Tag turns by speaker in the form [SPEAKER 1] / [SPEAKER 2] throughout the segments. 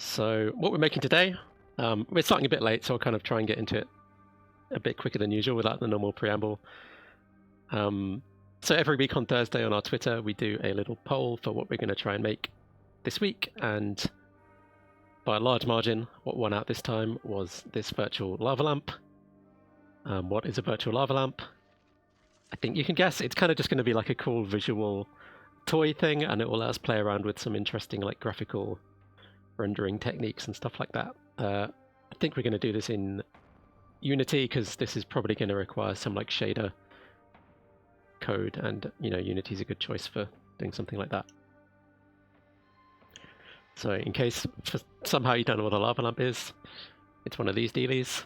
[SPEAKER 1] So what we're making today, we're starting a bit late, so I'll kind of try and get into it a bit quicker than usual without the normal preamble. So every week on Thursday on our Twitter, we do a little poll for what we're going to try and make this week, and by a large margin, what won out this time was this virtual lava lamp. What is a virtual lava lamp? I think you can guess. It's kind of just going to be like a cool visual toy thing, and it will let us play around with some interesting like graphical rendering techniques and stuff like that. I think we're going to do this in Unity because this is probably going to require some like shader code, and Unity is a good choice for doing something like that. So in case somehow you don't know what a lava lamp is, it's one of these dealies.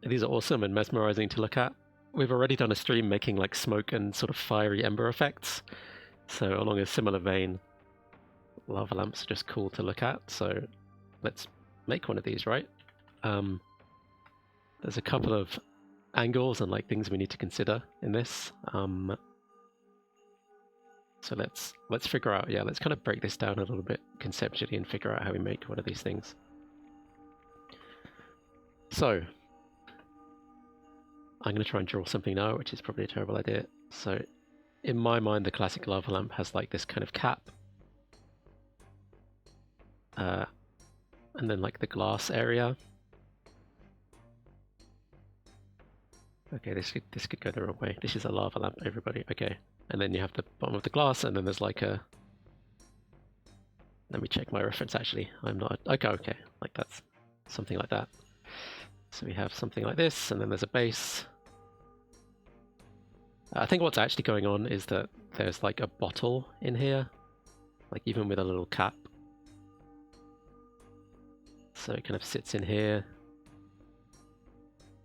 [SPEAKER 1] These are awesome and mesmerizing to look at. We've already done a stream making like smoke and sort of fiery ember effects, so along a similar vein, lava lamps are just cool to look at. So let's make one of these, right? There's a couple of angles and like things we need to consider in this. So let's figure out, let's kind of break this down a little bit conceptually and figure out how we make one of these things. So I'm going to try and draw something now, which is probably a terrible idea. So in my mind, the classic lava lamp has like this kind of cap, and then like the glass area. Okay, this could go the wrong way. This is a lava lamp, everybody. Okay, and then you have the bottom of the glass, and then there's like a. Let me check my reference. Actually, I'm not. Okay, like that's something like that. So we have something like this, and then there's a base. I think what's actually going on is that there's like a bottle in here, like even with a little cap. So it kind of sits in here.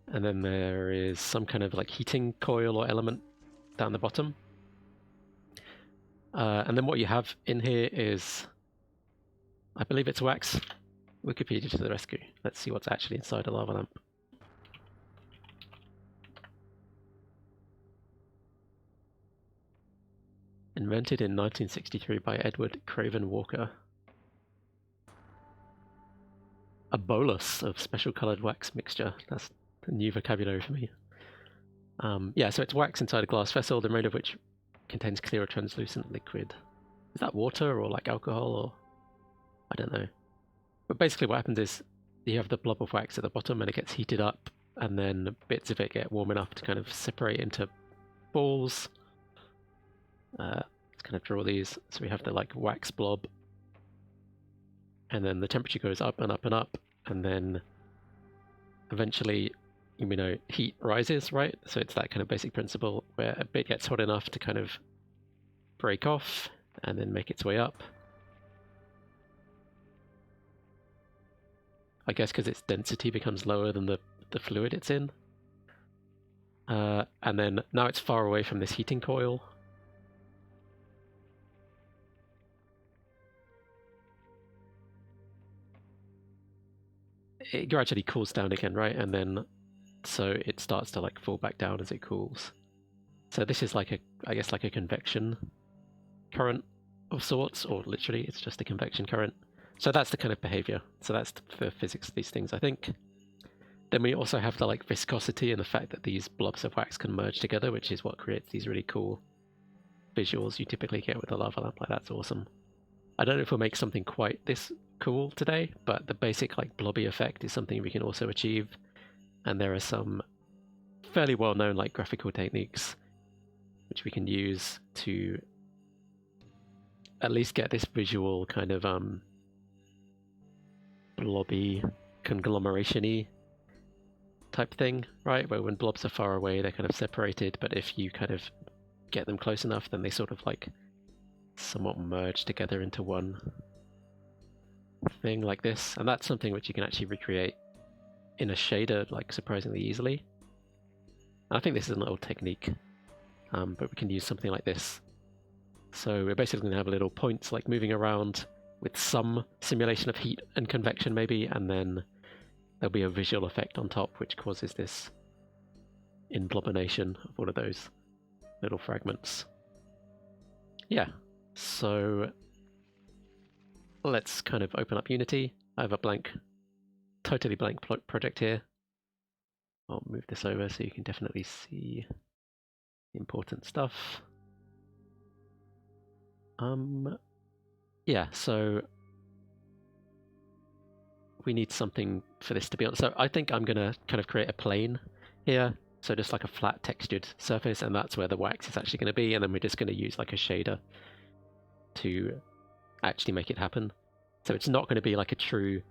[SPEAKER 1] And then there is some kind of like heating coil or element down the bottom. And then what you have in here is, I believe it's wax. Wikipedia to the rescue. Let's see what's actually inside a lava lamp. Invented in 1963 by Edward Craven Walker. A bolus of special colored wax mixture. That's a new vocabulary for me. So it's wax inside a glass vessel, the remainder of which contains clear or translucent liquid. Is that water or like alcohol, or I don't know. But basically what happens is you have the blob of wax at the bottom and it gets heated up, and then bits of it get warm enough to kind of separate into balls. Let's kind of draw these. So we have the like wax blob, and then the temperature goes up and up and up, and then eventually heat rises, right? So it's that kind of basic principle where a bit gets hot enough to kind of break off and then make its way up. I guess because its density becomes lower than the fluid it's in. And then now it's far away from this heating coil. It gradually cools down again, right? And then so it starts to like fall back down as it cools. So this is like I guess like a convection current of sorts, or literally it's just a convection current. So that's the kind of behavior. So that's the physics of these things, I think. Then we also have the like viscosity and the fact that these blobs of wax can merge together, which is what creates these really cool visuals you typically get with a lava lamp. Like, that's awesome. I don't know if we'll make something quite this cool today, but the basic like blobby effect is something we can also achieve. And there are some fairly well-known like graphical techniques which we can use to at least get this visual kind of blobby conglomeration-y type thing, right? Where when blobs are far away, they're kind of separated, but if you kind of get them close enough, then they sort of like somewhat merge together into one thing like this. And that's something which you can actually recreate in a shader like surprisingly easily. And I think this is an old technique, but we can use something like this. So we're basically going to have little points like moving around with some simulation of heat and convection maybe, and then there'll be a visual effect on top which causes this imblobination of all of those little fragments. Yeah, so let's kind of open up Unity. I have a totally blank project here. I'll move this over so you can definitely see the important stuff. Yeah, so we need something for this to be on. So I think I'm gonna kind of create a plane here. So just like a flat textured surface, and that's where the wax is actually gonna be, and then we're just gonna use like a shader to actually make it happen. So it's not gonna be like a true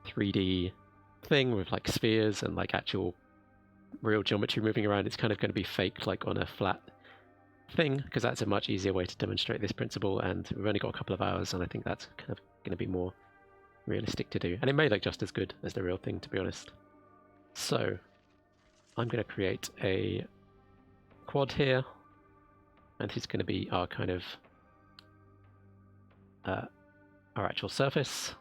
[SPEAKER 1] 3D thing with like spheres and like actual real geometry moving around. It's kind of gonna be faked like on a flat thing, because that's a much easier way to demonstrate this principle, and we've only got a couple of hours, and I think that's kind of gonna be more realistic to do, and it may look just as good as the real thing, to be honest. So I'm going to create a quad here, and this is going to be our kind of our actual surface.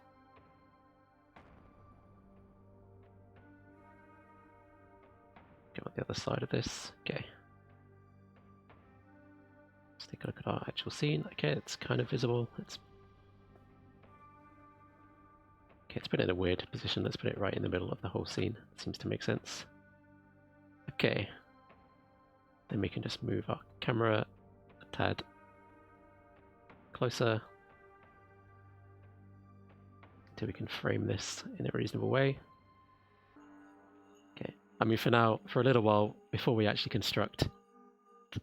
[SPEAKER 1] Go on the other side of this. Okay, let's take a look at our actual scene. Okay, it's kind of visible. Okay, it's put it in a weird position. Let's put it right in the middle of the whole scene. It seems to make sense. Okay. Then we can just move our camera a tad closer until we can frame this in a reasonable way. Okay. I mean, for now, for a little while, before we actually construct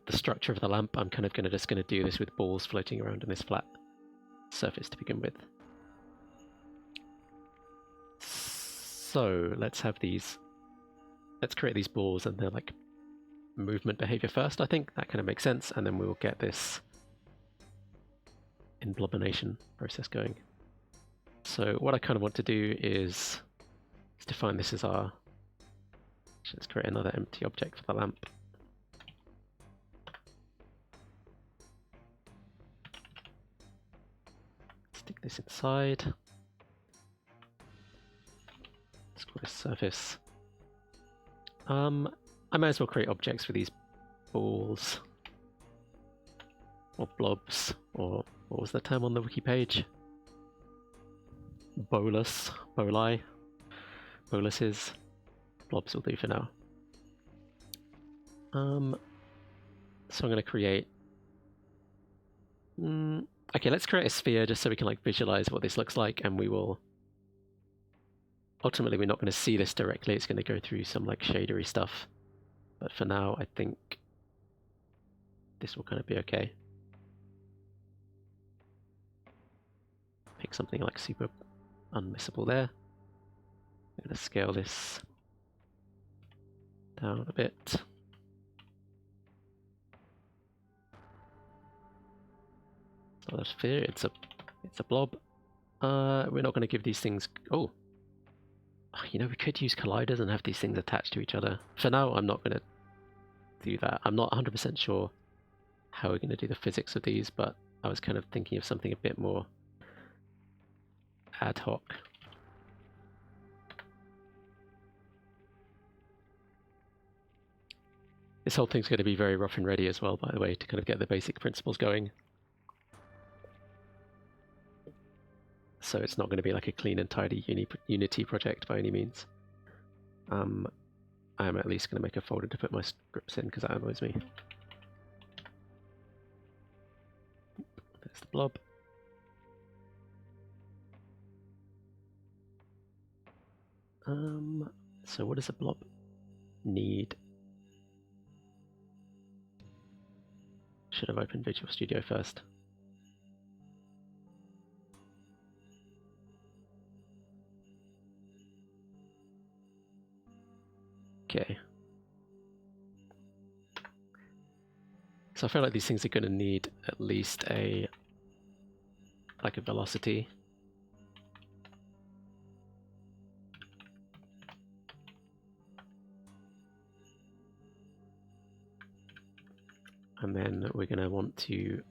[SPEAKER 1] the structure of the lamp, I'm kind of just gonna do this with balls floating around in this flat surface to begin with. So let's have these, let's create these balls and they're like movement behavior first. I think that kind of makes sense, and then we'll get this emblobination process going. So what I kind of want to do is define this as our, let's create another empty object for the lamp. Stick this inside. Let's call this surface. I may as well create objects for these balls, or blobs, or what was the term on the wiki page? Boluses. Blobs will do for now. So I'm going to create. Okay, let's create a sphere just so we can like visualize what this looks like, and we will. Ultimately, we're not going to see this directly. It's going to go through some like shadery stuff. But for now, I think this will kind of be okay. Pick something like super unmissable there. I'm going to scale this down a bit. It's not a sphere, it's a blob. We're not going to give these things. Oh, you know, we could use colliders and have these things attached to each other. For now, I'm not going to do that. I'm not 100% sure how we're going to do the physics of these, but I was kind of thinking of something a bit more ad hoc. This whole thing's going to be very rough and ready as well, by the way, to kind of get the basic principles going. So it's not going to be like a clean and tidy Unity project by any means. I'm at least going to make a folder to put my scripts in, because that annoys me. There's the blob. So what does a blob need? Should have opened Visual Studio first. Okay. So I feel like these things are going to need at least a velocity. And then we're going to want to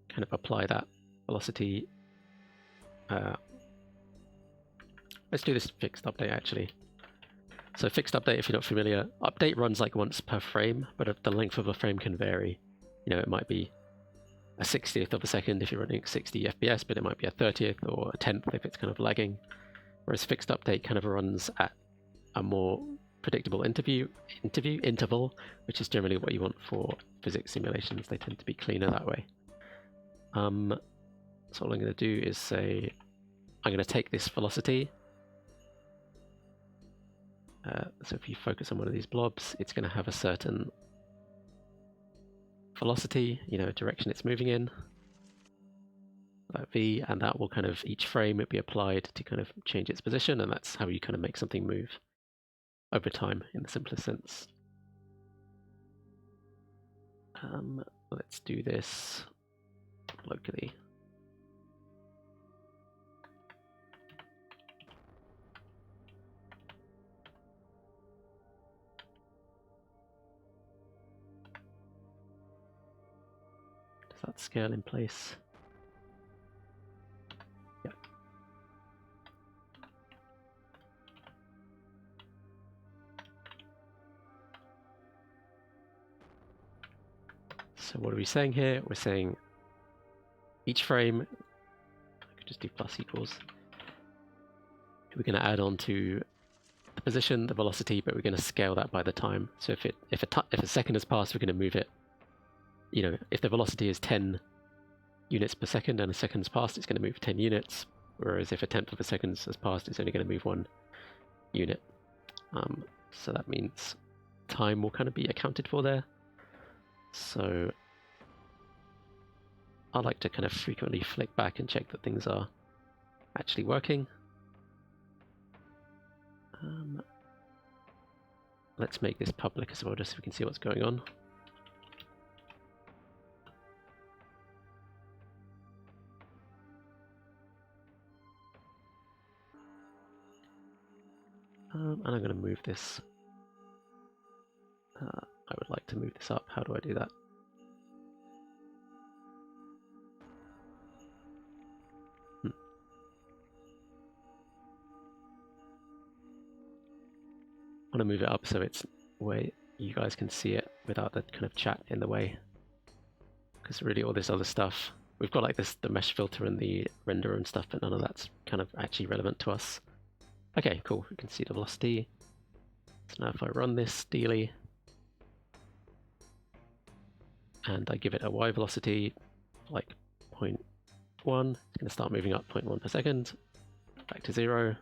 [SPEAKER 1] kind of apply that velocity. Let's do this fixed update actually. So fixed update, if you're not familiar, update runs like once per frame, but the length of a frame can vary. You know, it might be a 60th of a second if you're running 60 FPS, but it might be a 30th or a 10th if it's kind of lagging. Whereas fixed update kind of runs at a more predictable interval, which is generally what you want for physics simulations. They tend to be cleaner that way. So all I'm going to do is say, I'm going to take this velocity. So if you focus on one of these blobs, it's going to have a certain velocity, direction it's moving in, that v, and that will kind of, each frame it be applied to kind of change its position, and that's how you kind of make something move over time in the simplest sense. Let's do this locally. Does that scale in place? Yeah. So what are we saying here? We're saying each frame, I could just do plus equals. We're going to add on to the position, the velocity, but we're going to scale that by the time. So if a second has passed, we're going to move it. If the velocity is 10 units per second and a second's passed, it's going to move 10 units. Whereas if a tenth of a second has passed, it's only going to move 1 unit. So that means time will kind of be accounted for there. So I like to kind of frequently flick back and check that things are actually working. Let's make this public as well, just so we can see what's going on. And I'm going to move this. I would like to move this up. How do I do that? I want to move it up so it's where you guys can see it without the kind of chat in the way. Because really all this other stuff, we've got like the mesh filter and the renderer and stuff, but none of that's kind of actually relevant to us. Okay, cool, we can see the velocity. So now if I run this dealy, and I give it a y velocity, like 0.1, it's going to start moving up 0.1 per second, back to 0,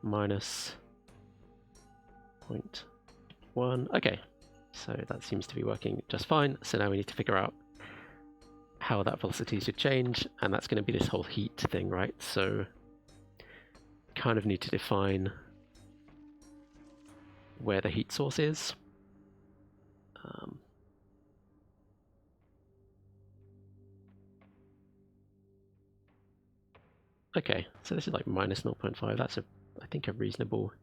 [SPEAKER 1] minus 0.1. Okay, so that seems to be working just fine. So now we need to figure out how that velocity should change, and that's going to be this whole heat thing, right? So kind of need to define where the heat source is. Okay, so this is like minus 0.5. That's I think a reasonable.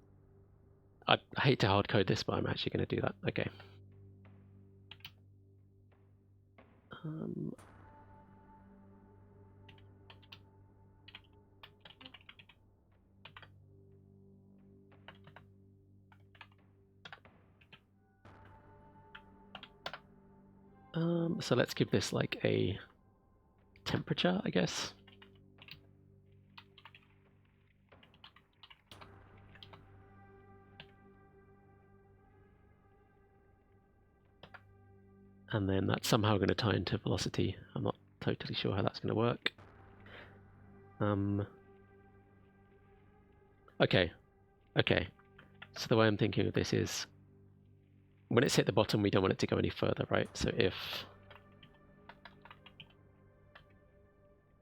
[SPEAKER 1] I hate to hard code this, but I'm actually going to do that. Okay. So let's give this like a temperature, I guess. And then that's somehow going to tie into velocity. I'm not totally sure how that's going to work. Okay. So the way I'm thinking of this is, when it's hit the bottom, we don't want it to go any further, right? So if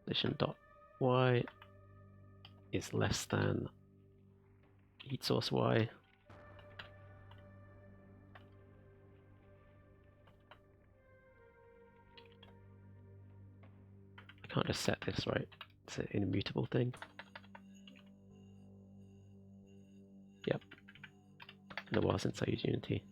[SPEAKER 1] position.y is less than heat source y, I can't just set this, right? It's an immutable thing. Yep. It's been a while since I used Unity.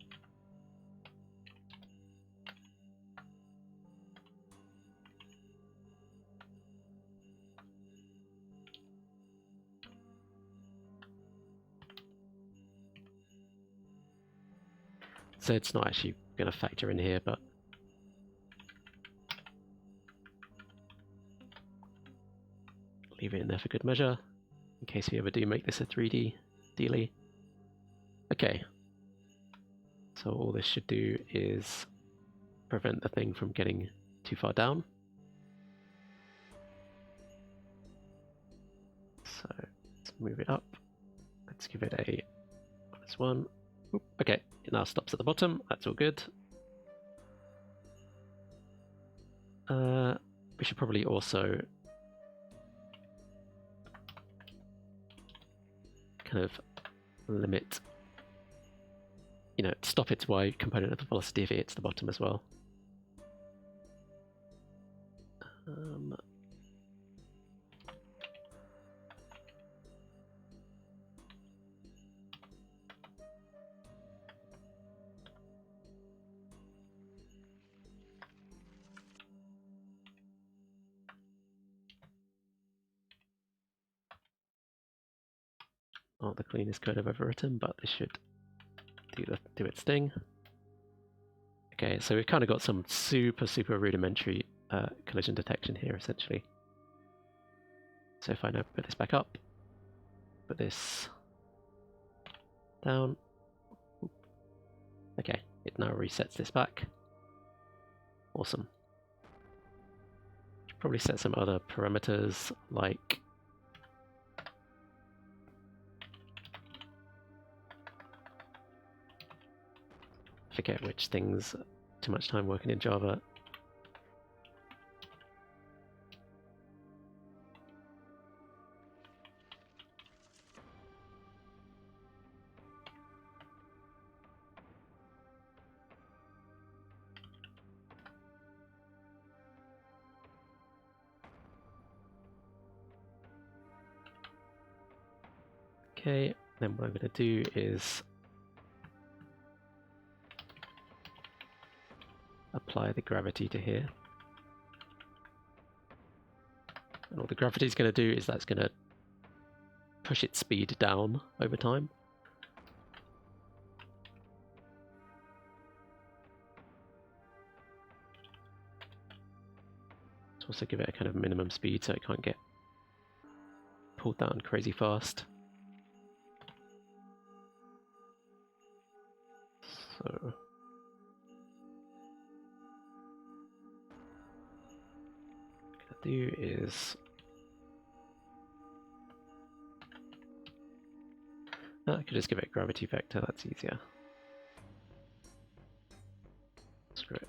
[SPEAKER 1] So it's not actually going to factor in here, but leave it in there for good measure, in case we ever do make this a 3D dealie. Okay, so all this should do is prevent the thing from getting too far down. So let's move it up. Let's give it a -1. Oop, okay, it now stops at the bottom. That's all good. We should probably also kind of limit, stop its y component of the velocity if it hits the bottom as well. Not the cleanest code I've ever written, but this should do its thing. Okay, so we've kind of got some super rudimentary collision detection here, essentially. So if I now put this back up, put this down, okay, it now resets this back. Awesome. Should probably set some other parameters like forget which things. Too much time working in Java. Okay, then what I'm going to do is apply the gravity to here. And all the gravity is going to do is that's going to push its speed down over time. Let's also give it a kind of minimum speed so it can't get pulled down crazy fast. So do is I could just give it a gravity vector, that's easier. Screw it.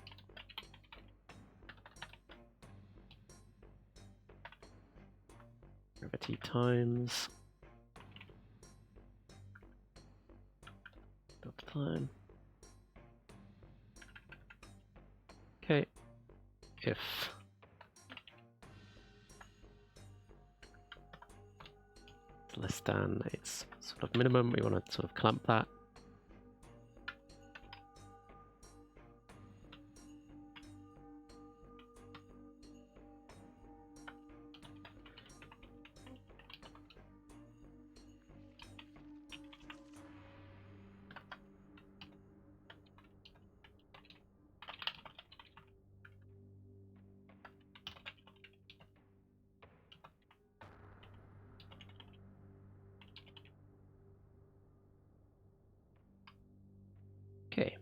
[SPEAKER 1] Gravity times delta time. Okay, if less than its sort of minimum, we want to sort of clamp that. Okay.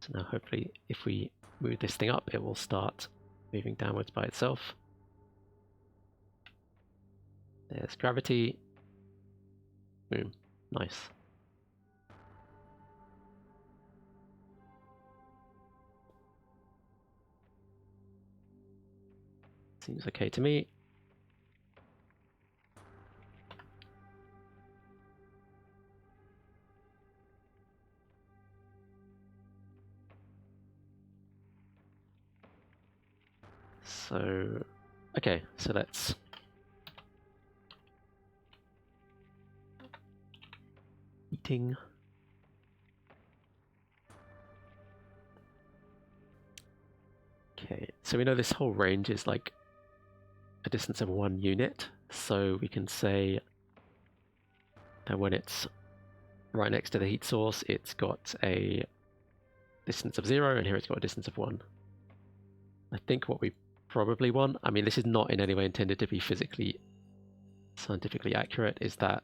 [SPEAKER 1] So now hopefully if we move this thing up, it will start moving downwards by itself. There's gravity. Boom. Nice. Seems okay to me. So, okay, so let's eating. Okay, so we know this whole range is like a distance of 1 unit, so we can say that when it's right next to the heat source, it's got a distance of 0, and here it's got a distance of 1. I think what we probably 1. I mean, this is not in any way intended to be physically, scientifically accurate, is that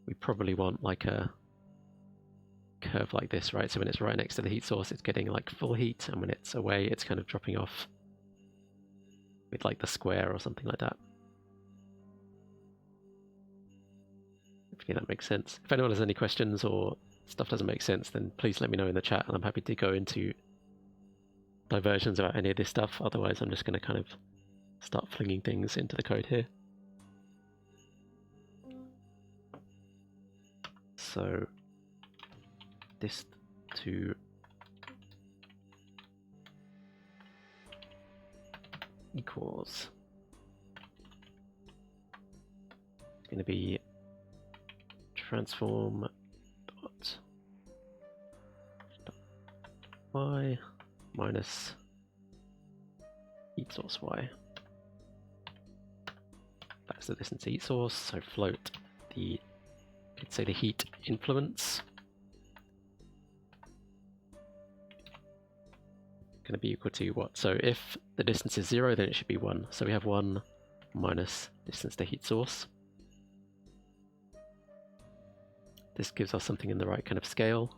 [SPEAKER 1] we probably want like a curve like this, right? So when it's right next to the heat source, it's getting like full heat, and when it's away, it's kind of dropping off with like the square or something like that. Hopefully that makes sense. If anyone has any questions or stuff doesn't make sense, then please let me know in the chat, and I'm happy to go into diversions about any of this stuff. Otherwise, I'm just going to kind of start flinging things into the code here. So dist to equals, it's going to be transform dot y minus heat source y. That's the distance to heat source, so float the, let's say the heat influence, going to be equal to what? So if the distance is 0, then it should be 1. So we have 1 minus distance to heat source. This gives us something in the right kind of scale,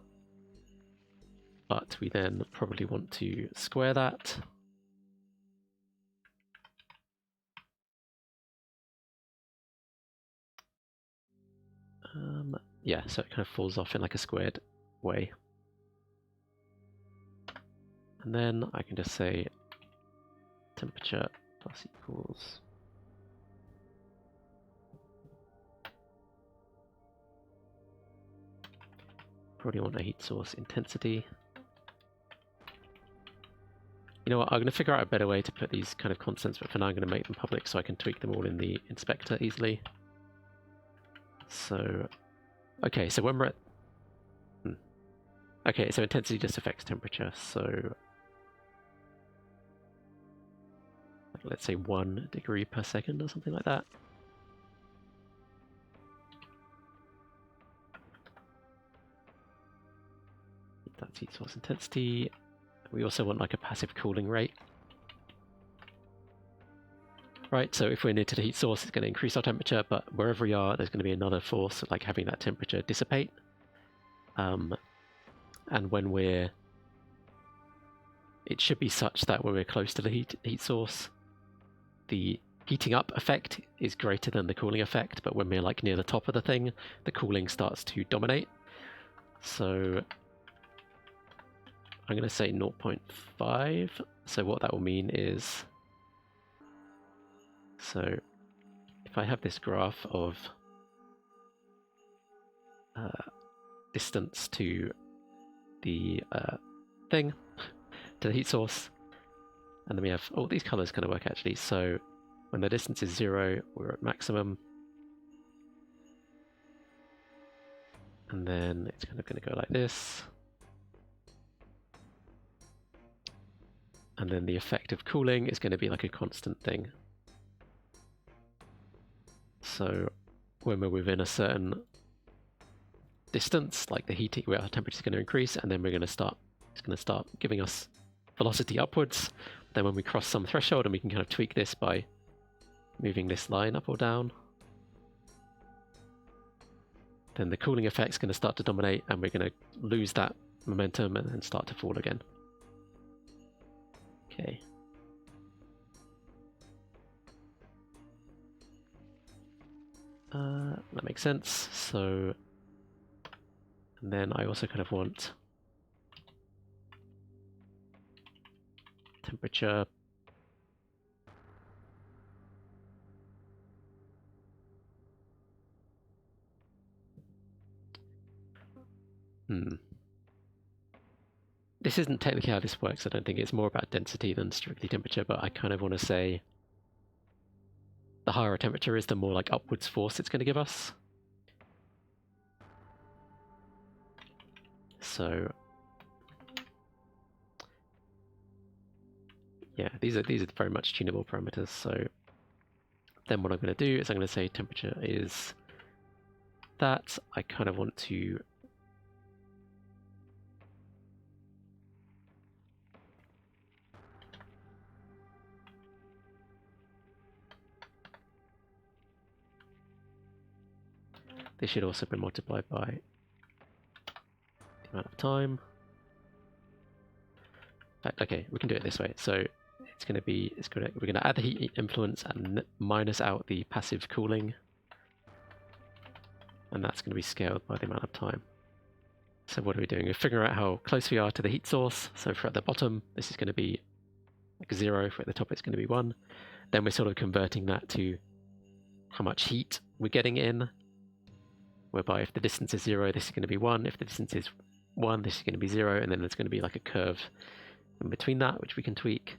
[SPEAKER 1] but we then probably want to square that. Yeah, so it kind of falls off in like a squared way. And then I can just say temperature plus equals probably want a heat source intensity. You know what, I'm going to figure out a better way to put these kind of constants, but for now I'm going to make them public so I can tweak them all in the inspector easily. So, okay, so when we're at... Okay, so intensity just affects temperature, so... let's say 1 degree per second or something like that. That's heat source intensity. We also want like a passive cooling rate. Right, so if we're near to the heat source, it's going to increase our temperature, but wherever we are, there's going to be another force, like having that temperature dissipate. And when we're... it should be such that when we're close to the heat source, the heating up effect is greater than the cooling effect, but when we're like near the top of the thing, the cooling starts to dominate. So I'm going to say 0.5. So what that will mean is, so if I have this graph of distance to the thing, to the heat source, and then we have, oh, these colors kind of work actually. So when the distance is 0, we're at maximum. And then it's kind of going to go like this. And then the effect of cooling is going to be like a constant thing. So when we're within a certain distance, like the heating, our temperature is going to increase, and then we're going to start, it's going to start giving us velocity upwards. Then when we cross some threshold, and we can kind of tweak this by moving this line up or down, then the cooling effect is going to start to dominate, and we're going to lose that momentum and then start to fall again. Okay. That makes sense. So, and then I also kind of want temperature This isn't technically how this works, I don't think. It's more about density than strictly temperature, but I kind of want to say the higher our temperature is, the more like upwards force it's going to give us. So yeah, these are very much tunable parameters. So then what I'm going to do is I'm going to say temperature is that. I kind of want to this should also be multiplied by the amount of time. In fact, okay, we can do it this way. So it's going to be, we're going to add the heat influence and minus out the passive cooling, and that's going to be scaled by the amount of time. So what are we doing? We're figuring out how close we are to the heat source. So for at the bottom, this is going to be like 0. For at the top, it's going to be 1. Then we're sort of converting that to how much heat we're getting in, whereby if the distance is 0, this is going to be 1. If the distance is 1, this is going to be 0. And then there's going to be like a curve in between that, which we can tweak.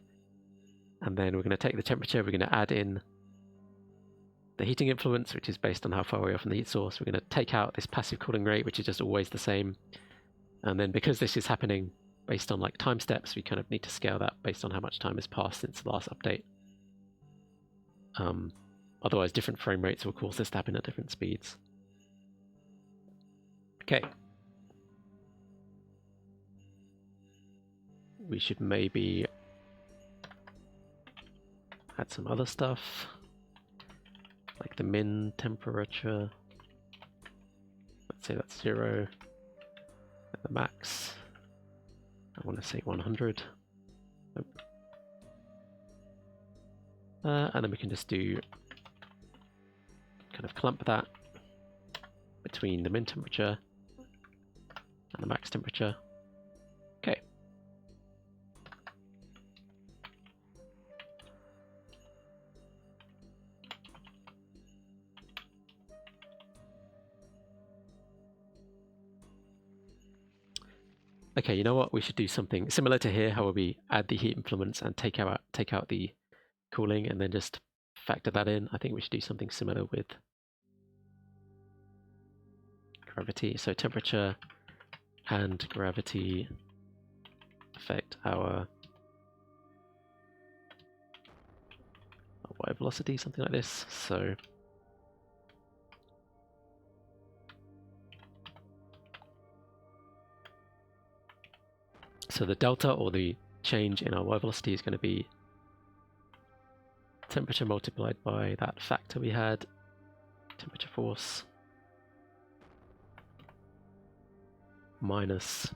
[SPEAKER 1] And then we're going to take the temperature, we're going to add in the heating influence, which is based on how far we are from the heat source. We're going to take out this passive cooling rate, which is just always the same. And then because this is happening based on like time steps, we kind of need to scale that based on how much time has passed since the last update. Otherwise, different frame rates will cause this to happen at different speeds. Okay. We should maybe add some other stuff, like the min temperature. Let's say that's 0. And the max, I want to say 100. Nope. And then we can just do kind of clump that between the min temperature and the max temperature. Okay. Okay, you know what? We should do something similar to here, how we add the heat influence and take out the cooling and then just factor that in. I think we should do something similar with gravity. So temperature and gravity affect our y velocity, something like this. So the delta, or the change in our y velocity, is going to be temperature multiplied by that factor we had, temperature force, minus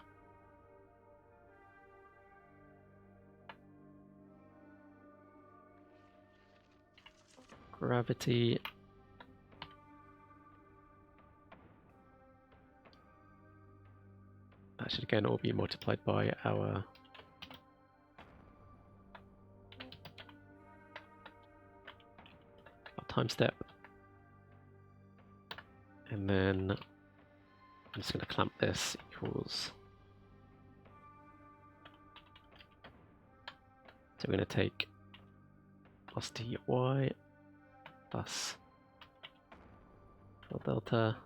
[SPEAKER 1] gravity that should again all be multiplied by our time step, and then I'm just going to clamp this equals, so we're going to take velocity y plus delta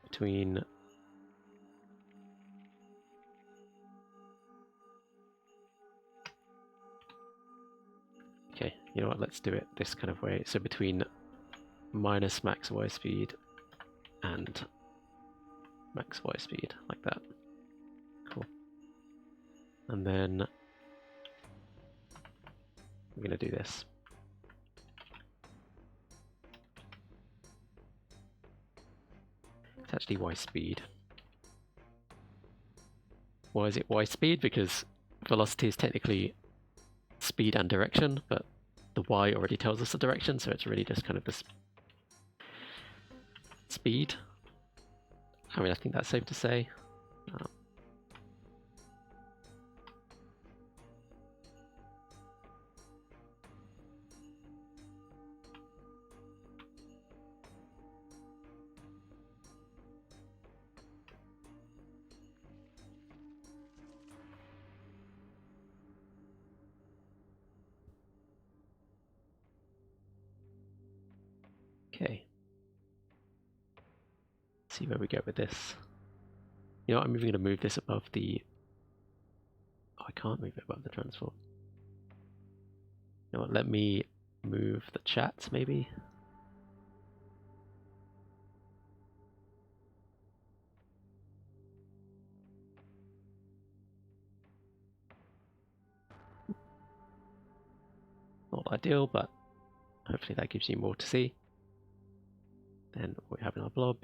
[SPEAKER 1] between okay, you know what, let's do it this kind of way. So between minus max y speed and max y speed, like that. Cool. And then we're going to do this. It's actually y speed. Why is it y speed? Because velocity is technically speed and direction, but the y already tells us the direction, so it's really just kind of this speed. I mean, I think that's safe to say. Okay. See where we go with this. You know what, I'm even going to move this above the... Oh, I can't move it above the transform. You know what, let me move the chat, maybe? not ideal, but hopefully that gives you more to see. Then what we have in our blob.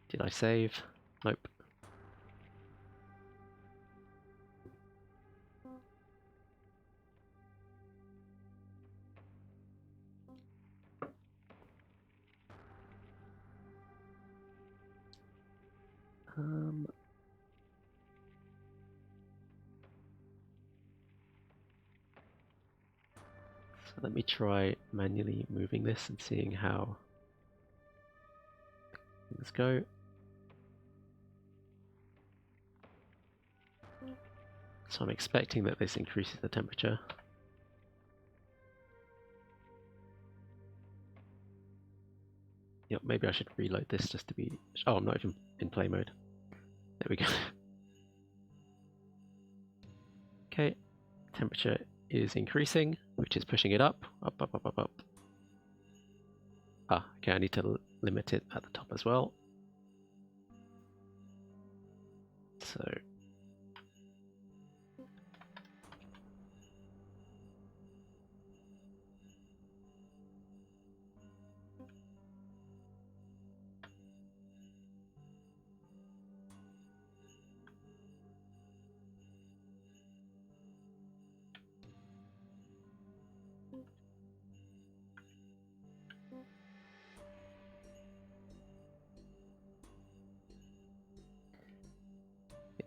[SPEAKER 1] Did I save? Nope. So let me try manually moving this and seeing how things go. So I'm expecting that this increases the temperature. Yep, maybe I should reload this just to be... Oh, I'm not even in play mode. There we go. Okay, temperature is increasing, which is pushing it up, up, up, up, up, up. Ah, okay, I need to limit it at the top as well. So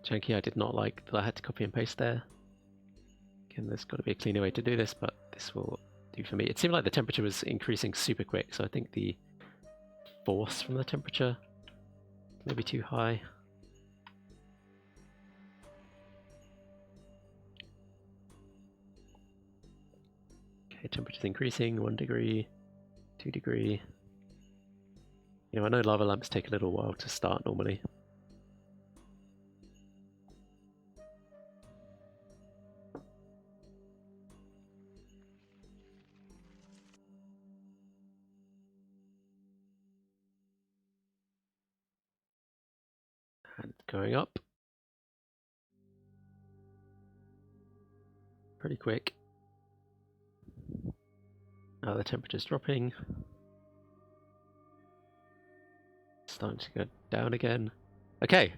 [SPEAKER 1] janky, I did not like that I had to copy and paste there. Again, there's got to be a cleaner way to do this, but this will do for me. It seemed like the temperature was increasing super quick, so I think the force from the temperature may be too high. Okay, temperature's increasing, 1 degree, 2 degree. You know, I know lava lamps take a little while to start normally. And it's going up. Pretty quick. Now the temperature's dropping. Starting to go down again. Okay.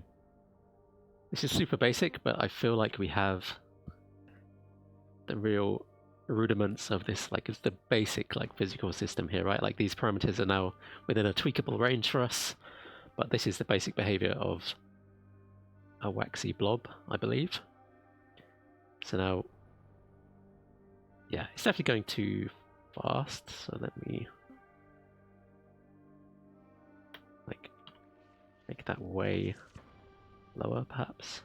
[SPEAKER 1] This is super basic, but I feel like we have the real rudiments of this, like it's the basic like physical system here, right? Like these parameters are now within a tweakable range for us, but this is the basic behavior of a waxy blob, I believe. So now, yeah, it's definitely going too fast, so let me like make that way lower perhaps,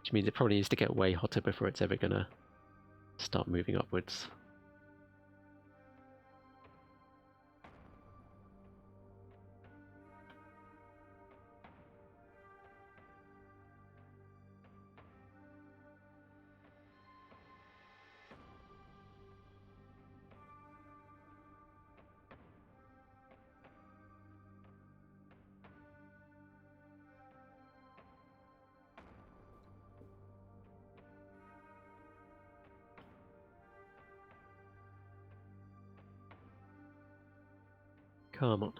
[SPEAKER 1] which means it probably needs to get way hotter before it's ever gonna start moving upwards. Come on.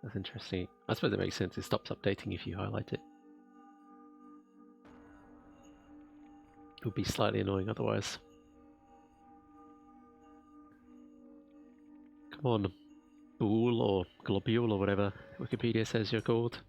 [SPEAKER 1] That's interesting. I suppose it makes sense. It stops updating if you highlight it. It would be slightly annoying otherwise. Come on, Bool or Globule or whatever Wikipedia says you're called.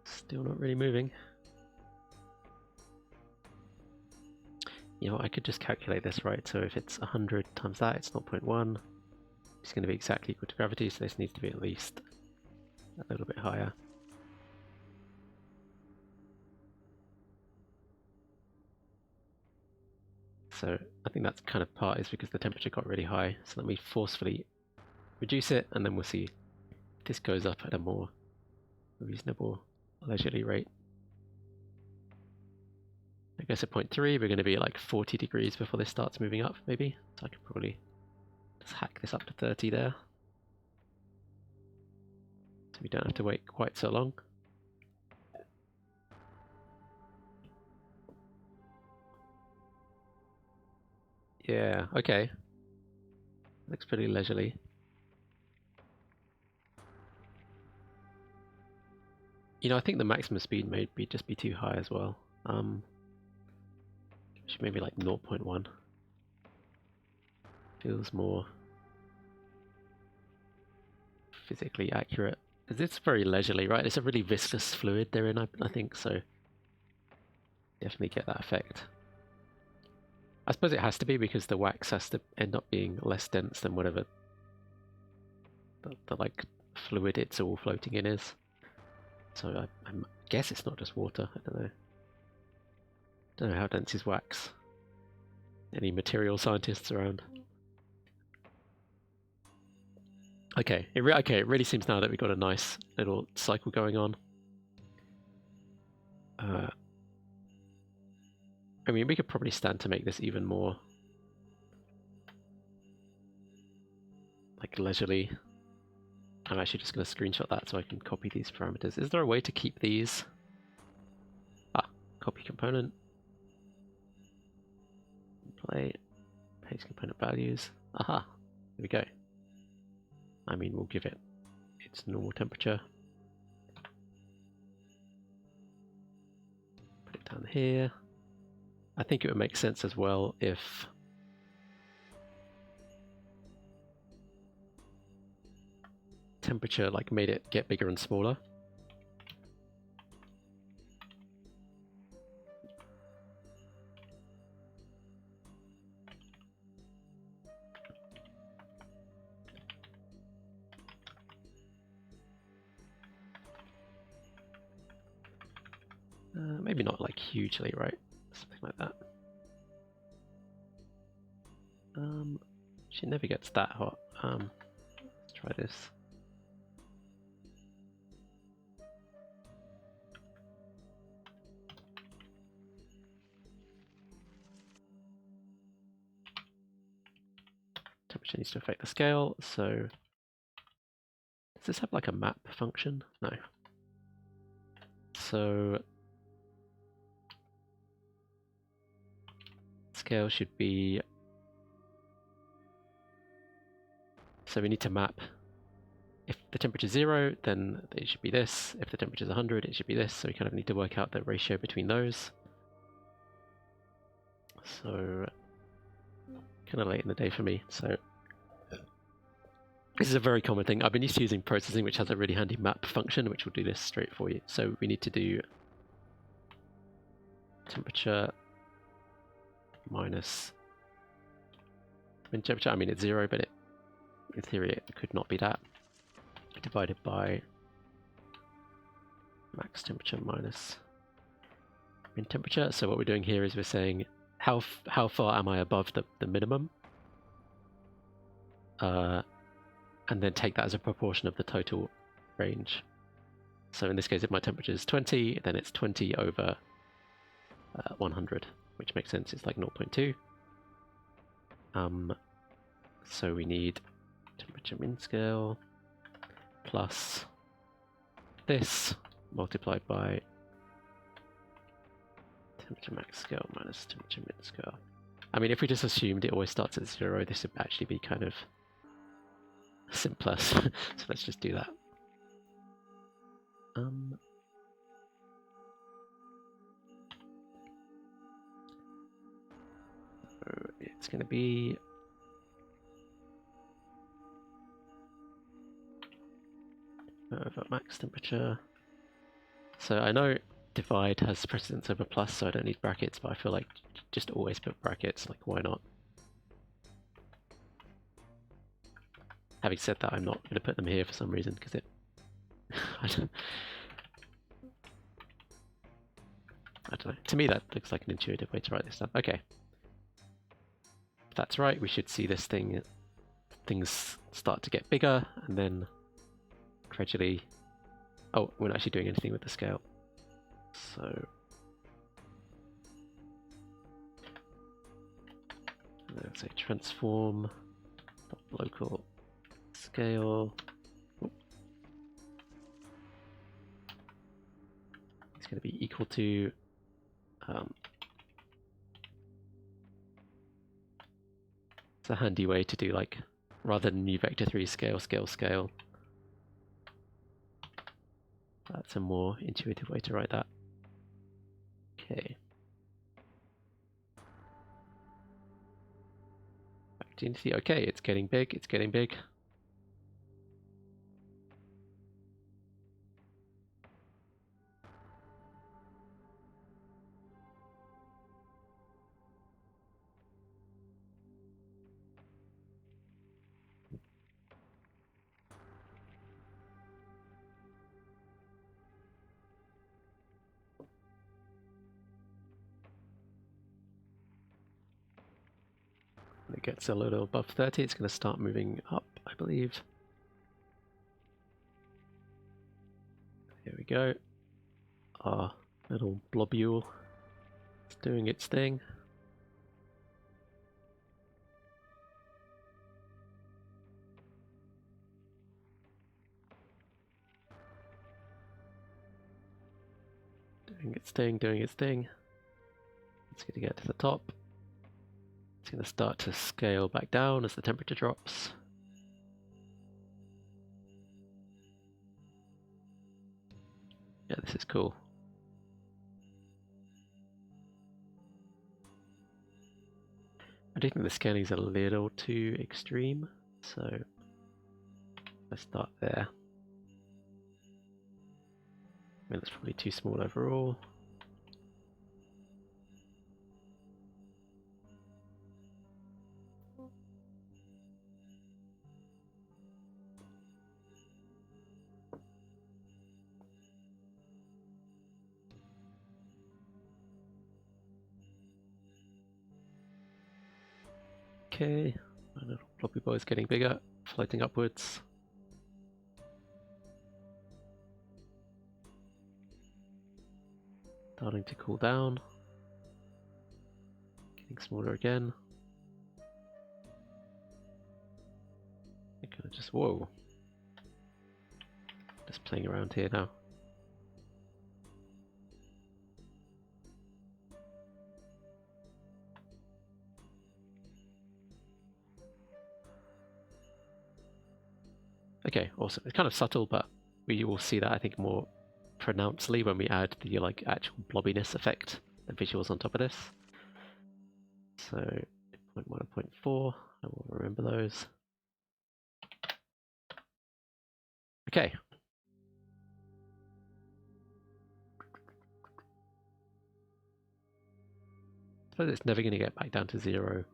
[SPEAKER 1] Still not really moving. You know, I could just calculate this, right? So if it's 100 times that, it's 0.1. It's going to be exactly equal to gravity, so this needs to be at least a little bit higher. So I think that's kind of part is because the temperature got really high. So let me forcefully reduce it, and then we'll see if this goes up at a more reasonable, leisurely rate. I guess at 0.3 we're going to be at like 40 degrees before this starts moving up, maybe. So I could probably just hack this up to 30 there. So we don't have to wait quite so long. Yeah, okay. Looks pretty leisurely. You know, I think the maximum speed may just be too high as well. Should maybe like 0.1. Feels more physically accurate. Because it's very leisurely, right? It's a really viscous fluid they're in, I think, so definitely get that effect. I suppose it has to be because the wax has to end up being less dense than whatever the like fluid it's all floating in is. So I guess it's not just water. I don't know. Don't know how dense is wax. Any material scientists around? Okay, it really seems now that we've got a nice little cycle going on. I mean, we could probably stand to make this even more like leisurely. I'm actually just going to screenshot that so I can copy these parameters. Is there a way to keep these? Copy component. Play. Paste component values. Aha! There we go. I mean, we'll give it its normal temperature. Put it down here. I think it would make sense as well if temperature like made it get bigger and smaller. Maybe not like hugely, right? Something like that. She never gets that hot. Let's try this. Temperature needs to affect the scale, so does this have like a map function? No. So scale should be, so we need to map, if the temperature is 0, then it should be this. If the temperature is 100, it should be this. So we kind of need to work out the ratio between those. So kind of late in the day for me. So this is a very common thing. I've been used to using processing, which has a really handy map function, which will do this straight for you. So we need to do temperature minus min temperature. I mean, it's 0, but in theory it could not be that. Divided by max temperature minus min temperature. So what we're doing here is we're saying how far am I above the minimum, and then take that as a proportion of the total range. So in this case, if my temperature is 20, then it's 20 over 100, which makes sense. It's like 0.2. So we need temperature min scale plus this multiplied by temperature max scale minus temperature min scale. I mean, if we just assumed it always starts at 0, this would actually be kind of simpler. So let's just do that. So it's going to be over max temperature. So I know divide has precedence over plus, so I don't need brackets, but I feel like just always put brackets, like why not? Having said that, I'm not going to put them here for some reason, because it... I don't know. To me that looks like an intuitive way to write this down. Okay. if that's right, we should see this things start to get bigger, and then gradually... Oh, we're not actually doing anything with the scale. So... let's say transform local scale. It's going to be equal to it's a handy way to do, like, rather than new vector3 scale, scale, scale. That's a more intuitive way to write that. Okay. Back to Unity. Okay, it's getting big, it's getting big. When it gets a little above 30, it's going to start moving up, I believe. Here we go. Our little blobule is doing its thing. Doing its thing, doing its thing. It's going to get to the top. It's going to start to scale back down as the temperature drops. Yeah, this is cool. I do think the scaling is a little too extreme, so let's start there. I mean, that's probably too small overall. Okay, my little floppy boy is getting bigger, floating upwards. Starting to cool down. Getting smaller again. I kind of just, whoa. Just playing around here now. Okay, awesome. It's kind of subtle, but we will see that, I think, more pronouncedly when we add the like actual blobbiness effect and visuals on top of this. So 0.1 and 0.4, I will remember those. Okay. I suppose it's never going to get back down to 0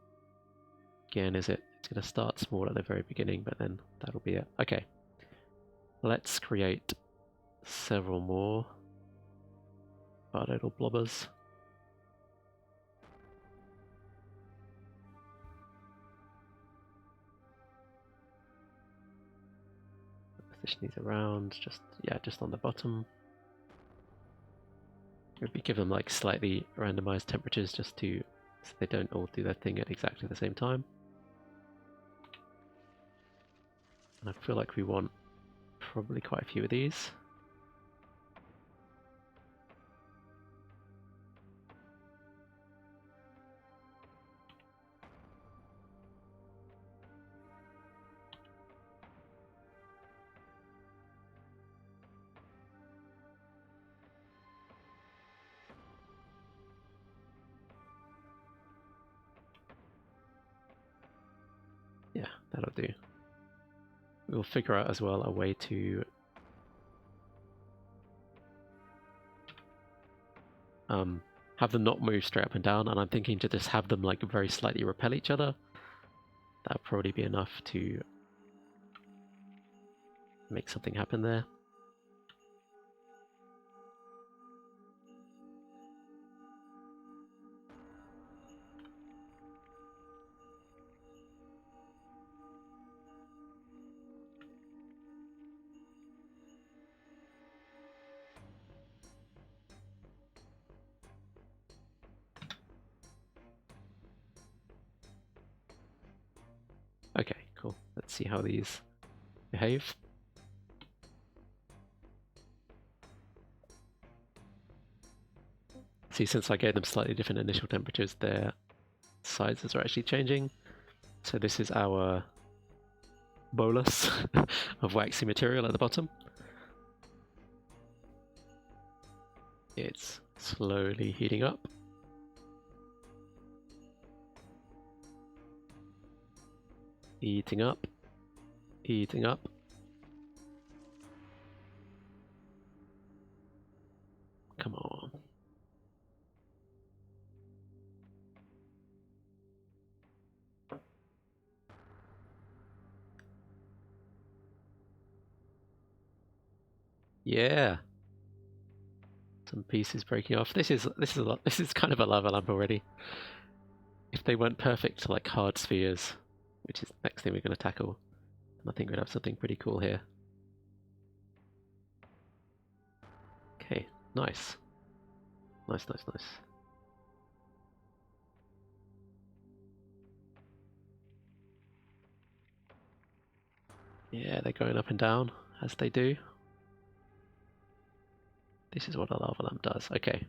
[SPEAKER 1] again, is it? It's going to start small at the very beginning, but then that'll be it. Okay. Let's create several more little blobbers. Position these around, just on the bottom. Maybe give them like slightly randomized temperatures just to so they don't all do their thing at exactly the same time. And I feel like we want probably quite a few of these. Yeah, that'll do. We'll figure out as well a way to have them not move straight up and down, and I'm thinking to just have them like very slightly repel each other. That'll probably be enough to make something happen there. cool. Let's see how these behave. See, since I gave them slightly different initial temperatures, their sizes are actually changing. So this is our bolus of waxy material at the bottom. It's slowly heating up. Heating up. Heating up. Come on. Yeah. Some pieces breaking off. This is kind of a lava lamp already. If they weren't perfect like hard spheres, which is the next thing we're going to tackle, I think we'd have something pretty cool here. Okay, nice. Nice. Yeah, they're going up and down, as they do. This is what a lava lamp does. Okay.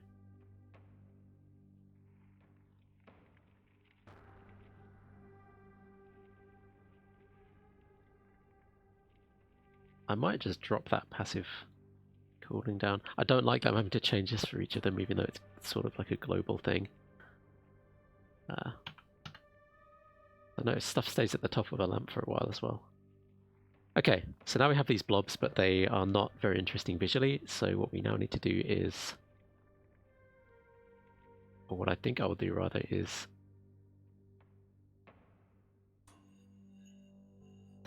[SPEAKER 1] I might just drop that passive cooling down. I don't like that I'm having to change this for each of them, even though it's sort of like a global thing. I know stuff stays at the top of a lamp for a while as well. Okay, so now we have these blobs, but they are not very interesting visually, so what we now need to do is, or what I think I will do rather, is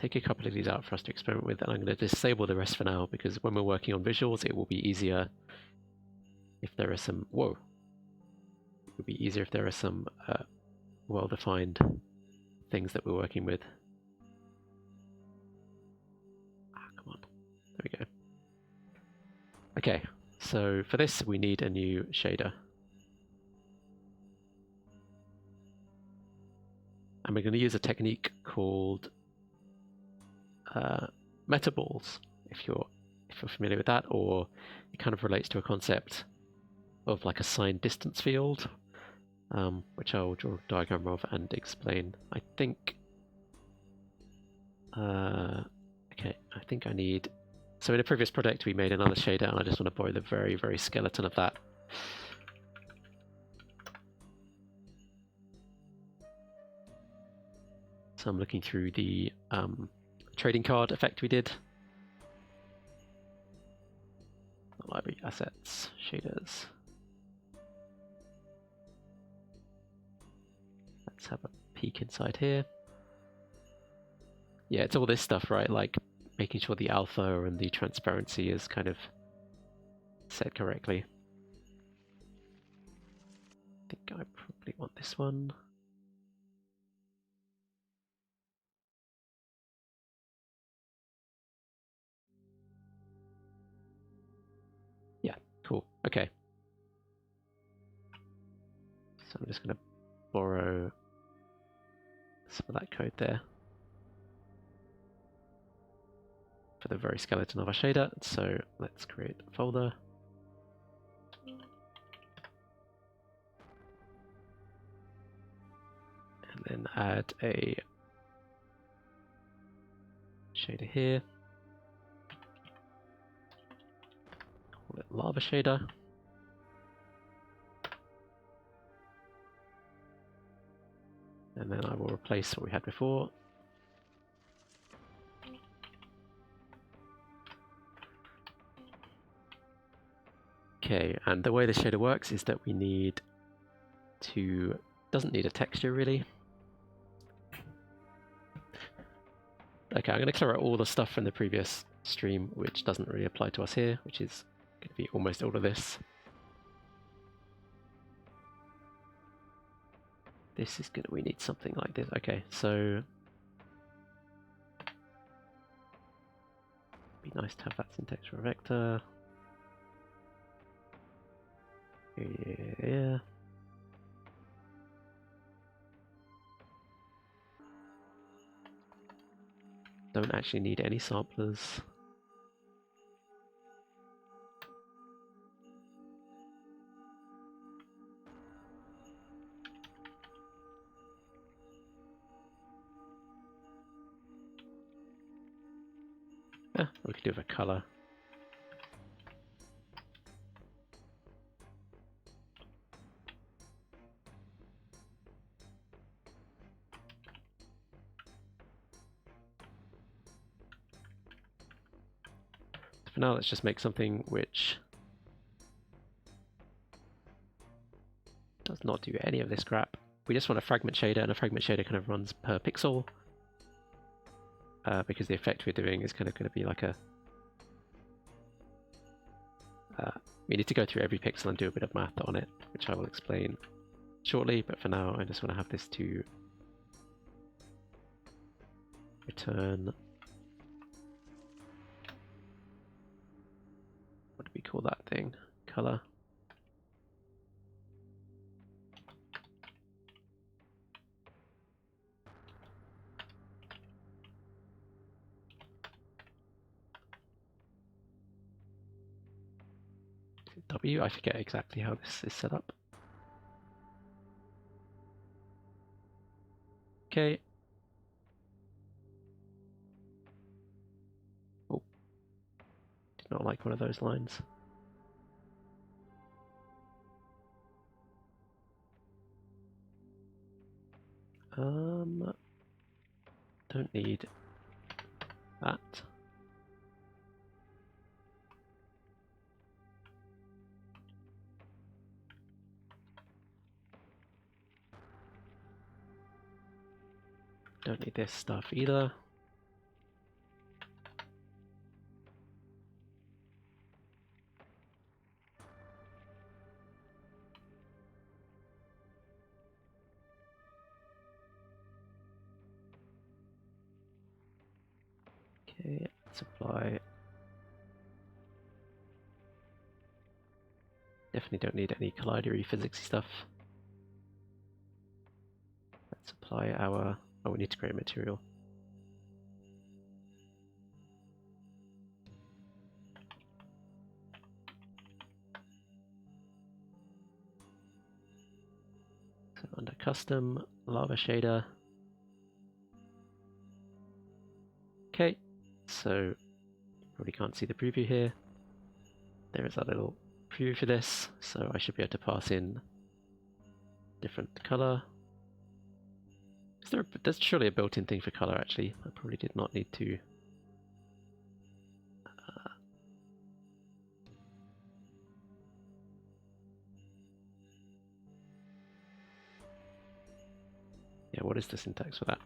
[SPEAKER 1] take a couple of these out for us to experiment with, and I'm going to disable the rest for now, because when we're working on visuals, it will be easier if there are some, whoa, it would be easier if there are some well-defined things that we're working with. Come on, there we go. Okay, so for this we need a new shader. And we're going to use a technique called Metaballs, if you're familiar with that, or it kind of relates to a concept of like a signed distance field, which I'll draw a diagram of and explain. I think okay, I think I need, so in a previous project we made another shader, and I just want to borrow the very, very skeleton of that. So I'm looking through the trading card effect we did. Library assets, shaders. Let's have a peek inside here. Yeah, it's all this stuff, right? Like making sure the alpha and the transparency is kind of set correctly. I think I probably want this one. Yeah, cool. Okay. So I'm just going to borrow some of that code there for the very skeleton of our shader. So let's create a folder. And then add a shader here. Call it lava shader. And then I will replace what we had before. Okay, and the way the shader works is that we need to, doesn't need a texture really. Okay, I'm going to clear out all the stuff from the previous stream which doesn't really apply to us here, which is going to be almost all of this. This is going to, we need something like this. Okay, so it'd be nice to have that syntax for a vector. Yeah. don't actually need any samplers. Yeah, we could do with a color. For now, let's just make something which does not do any of this crap. We just want a fragment shader, and a fragment shader kind of runs per pixel, because the effect we're doing is kind of going to be like a... we need to go through every pixel and do a bit of math on it, which I will explain shortly, but for now I just want to have this to return... what do we call that thing? Color. W? I forget exactly how this is set up. Okay. Oh. Did not like one of those lines. Don't need that. Don't need this stuff either. Okay, let's apply. Definitely don't need any collidery physicsy stuff. Let's apply our... oh, we need to create a material. So under custom, lava shader. Okay, so you probably can't see the preview here. There is a little preview for this, so I should be able to pass in different color. There's surely a built-in thing for color actually. I probably did not need to. Yeah, what is the syntax for that?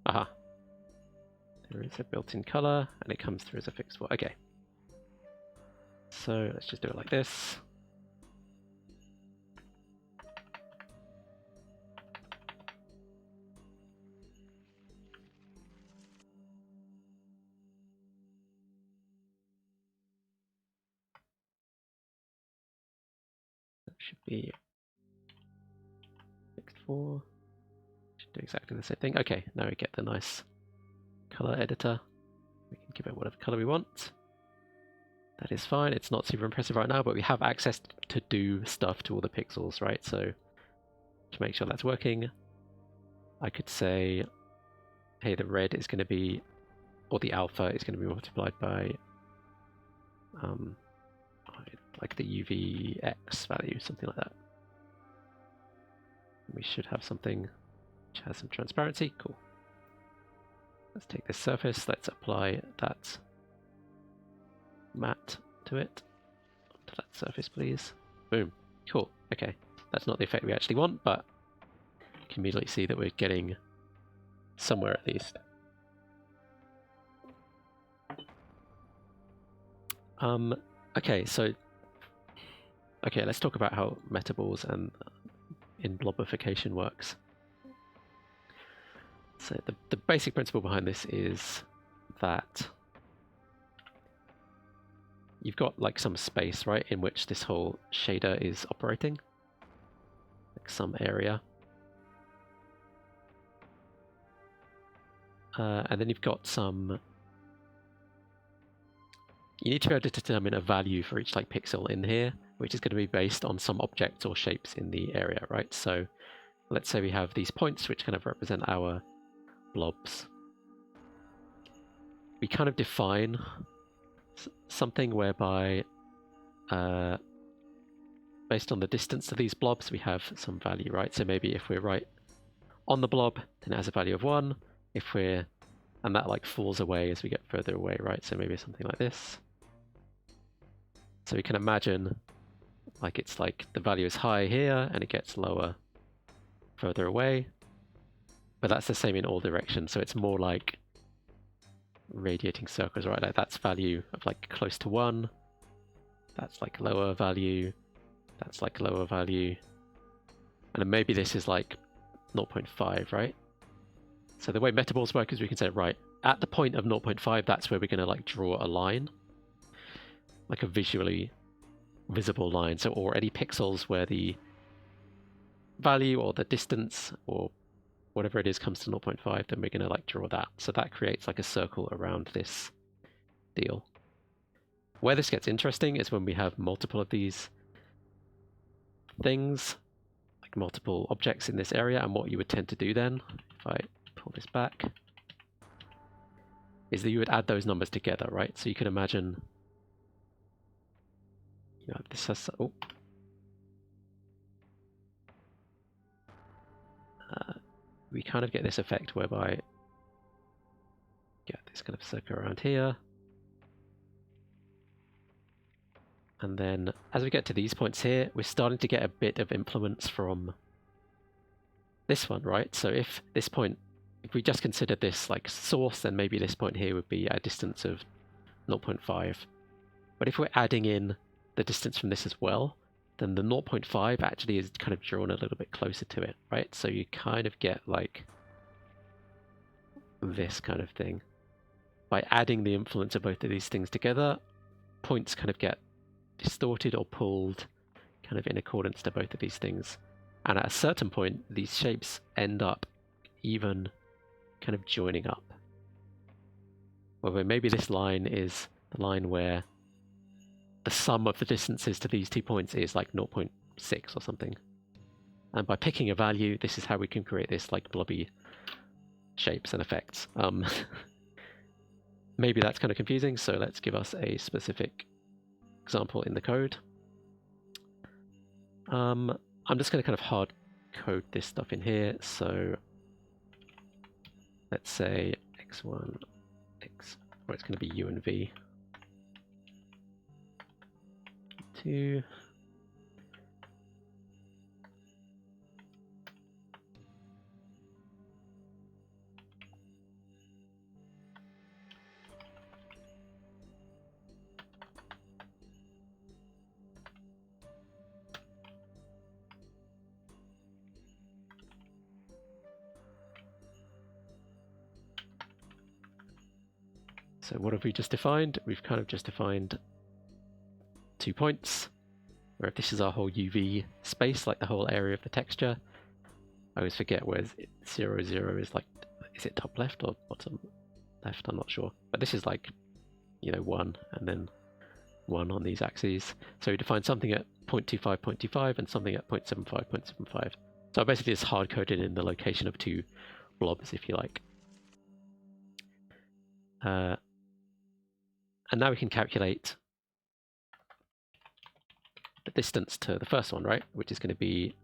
[SPEAKER 1] Aha. There is a built-in color, and it comes through as a fixed one. Okay. So let's just do it like this. That should be fixed for. Should do exactly the same thing. Okay, now we get the nice color editor. We can give it whatever color we want. That is fine. It's not super impressive right now, but we have access to do stuff to all the pixels, right? So to make sure that's working, I could say, hey, the red is going to be, or the alpha is going to be multiplied by like the UVX value, something like that. We should have something which has some transparency. Cool. Let's take this surface, let's apply that matte to it. To that surface, please. Boom. Cool. Okay. That's not the effect we actually want, but you can immediately see that we're getting somewhere at least. Okay, so Okay, let's talk about how Metaballs and in blobification works. So the basic principle behind this is that you've got like some space, right, in which this whole shader is operating, like some area. And then you've got some... You need to be able to determine a value for each like pixel in here, which is going to be based on some objects or shapes in the area, right? So let's say we have these points which kind of represent our blobs. We kind of define something whereby based on the distance of these blobs we have some value, right? So maybe if we're right on the blob, then it has a value of 1. If we're... and that like falls away as we get further away, right? So maybe something like this. So we can imagine like it's like the value is high here and it gets lower further away. But that's the same in all directions. So it's more like radiating circles, right? Like that's value of like close to 1. That's like lower value. That's like lower value. And then maybe this is like 0.5, right? So the way Metaballs work is we can say, right, at the point of 0.5, that's where we're going to like draw a line, like a visually visible line. So, or any pixels where the value or the distance or whatever it is comes to 0.5, then we're going to like draw that. So that creates like a circle around this deal. Where this gets interesting is when we have multiple of these things, like multiple objects in this area, and what you would tend to do then, if I pull this back, is that you would add those numbers together, right? So you can imagine, you know, this has... oh. We kind of get this effect whereby get this kind of circle around here. And then as we get to these points here, we're starting to get a bit of influence from this one, right? So if this point, if we just considered this like source, then maybe this point here would be at a distance of 0.5. But if we're adding in the distance from this as well, then the 0.5 actually is kind of drawn a little bit closer to it, right? So you kind of get like this kind of thing. By adding the influence of both of these things together, points kind of get distorted or pulled kind of in accordance to both of these things. And at a certain point, these shapes end up even kind of joining up. Where maybe this line is the line where the sum of the distances to these 2 points is like 0.6 or something. And by picking a value, this is how we can create this like blobby shapes and effects. Maybe that's kind of confusing, so let's give us a specific example in the code. I'm just going to kind of hard code this stuff in here. So let's say x1, x, or it's going to be u and v. 2. So what have we just defined? We've kind of just defined 2 points, where if this is our whole UV space, like the whole area of the texture, I always forget where 0, 0 is like, is it top left or bottom left? I'm not sure. But this is like, you know, 1 and then 1 on these axes. So we define something at 0.25, 0.25 and something at 0.75, 0.75. So basically it's hard-coded in the location of 2 blobs, if you like. And now we can calculate the distance to the first one, right? Which is going to be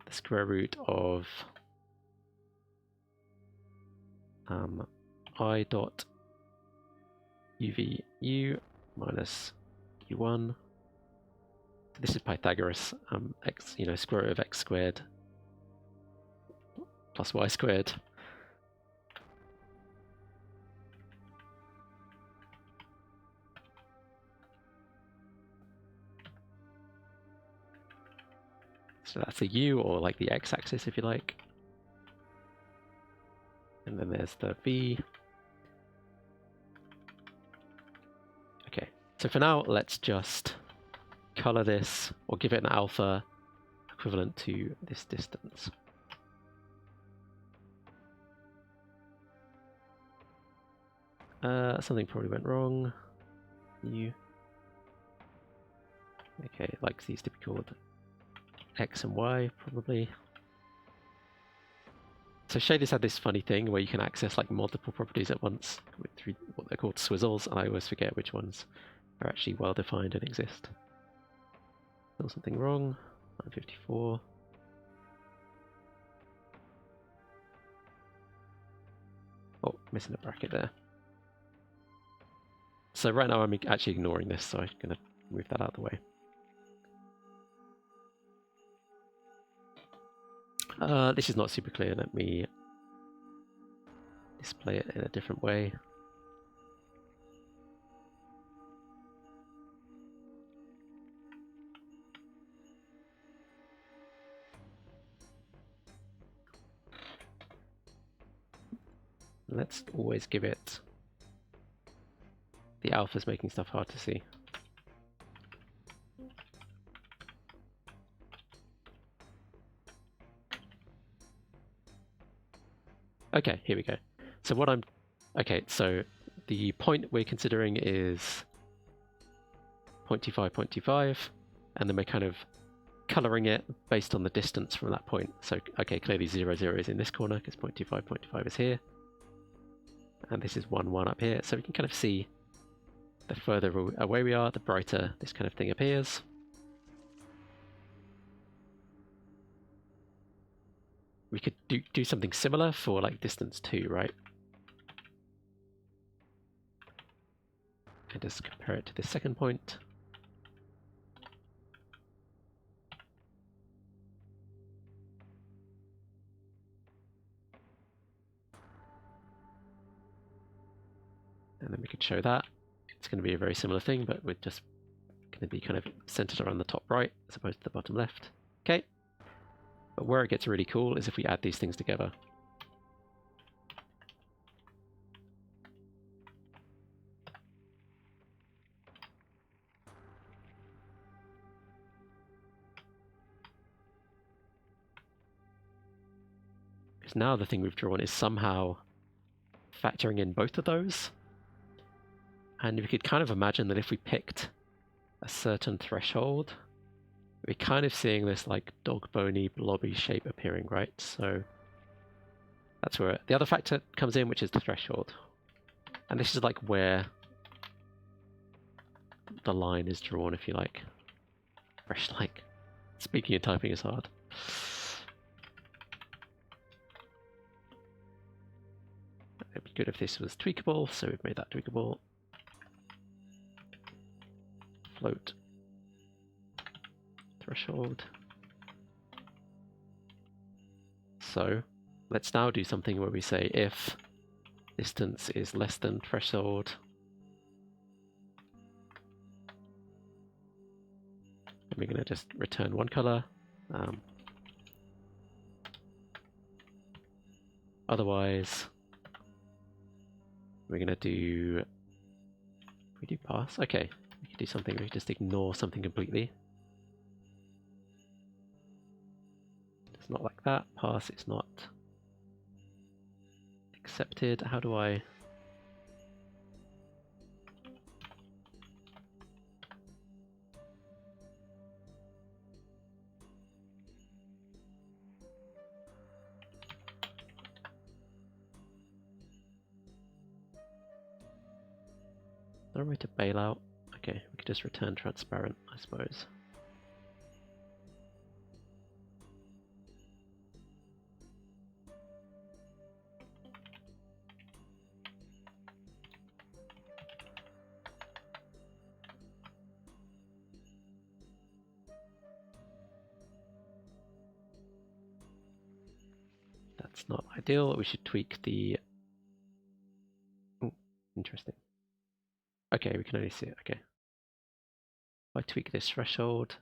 [SPEAKER 1] the square root of I dot uvu minus u1. So this is Pythagoras, x, you know, square root of x squared plus y squared. So that's the U, or like the x-axis if you like. And then there's the V. Okay, so for now, let's just color this, or give it an alpha equivalent to this distance. Something probably went wrong. U. Okay, it likes these to be called X and Y, probably. So shaders had this funny thing where you can access like multiple properties at once through what they're called swizzles, and I always forget which ones are actually well defined and exist. Still something wrong. 954. Oh, missing a bracket there. So right now I'm actually ignoring this, so I'm going to move that out of the way. This is not super clear. Let me display it in a different way. Let's always give it the alpha's making stuff hard to see. Okay, here we go. So what I'm... Okay, so the point we're considering is 0.25, 0.25, and then we're kind of coloring it based on the distance from that point. So, okay, clearly 0, 0 is in this corner because 0.25, 0.25 is here. And this is 1, 1 up here. So we can kind of see the further away we are, the brighter this kind of thing appears. We could do something similar for like distance 2, right? And just compare it to the second point. And then we could show that. It's going to be a very similar thing, but we're just going to be kind of centered around the top right as opposed to the bottom left. Okay. But where it gets really cool is if we add these things together. Because now the thing we've drawn is somehow factoring in both of those. And we could kind of imagine that if we picked a certain threshold, we're kind of seeing this like dog bony blobby shape appearing, right? So that's where the other factor comes in, which is the threshold. And this is like where the line is drawn, if you like. Fresh like. Speaking and typing is hard. It'd be good if this was tweakable, so we've made that tweakable. Float threshold. So let's now do something where we say if distance is less than threshold, and we're going to just return one color. Otherwise, we're going to do... We do pass? Okay, we could do something where we just ignore something completely. It's not like that. Pass, it's not accepted. How do I... Is there a way to bail out? Okay, we could just return transparent, I suppose. That's not ideal. We should tweak the... Ooh, interesting. Okay, we can only see it. Okay. If I tweak this threshold,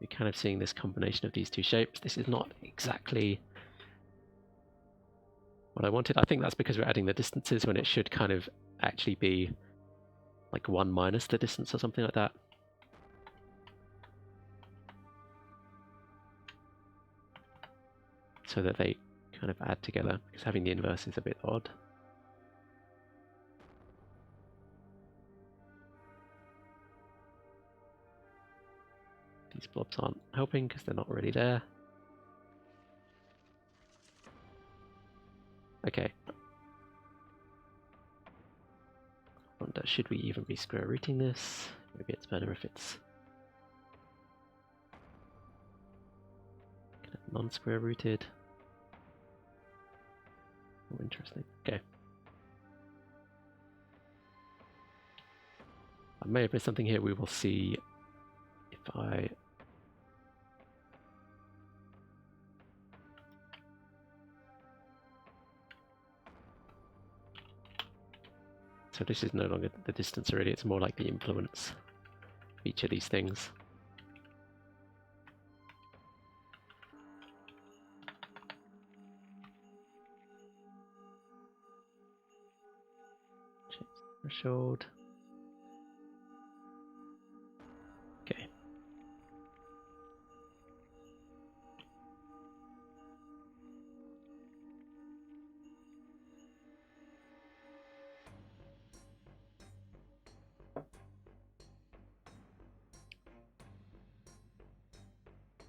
[SPEAKER 1] you're kind of seeing this combination of these two shapes. This is not exactly what I wanted. I think that's because we're adding the distances when it should kind of actually be like 1 minus the distance or something like that. So that they kind of add together, because having the inverse is a bit odd. These blobs aren't helping because they're not really there. Okay. I wonder, should we even be square rooting this? Maybe it's better if it's kind of non-square rooted. Oh, interesting. Okay. I may have missed something here. We will see if I... So this is no longer the distance already, it's more like the influence of each of these things. Change the threshold. Okay.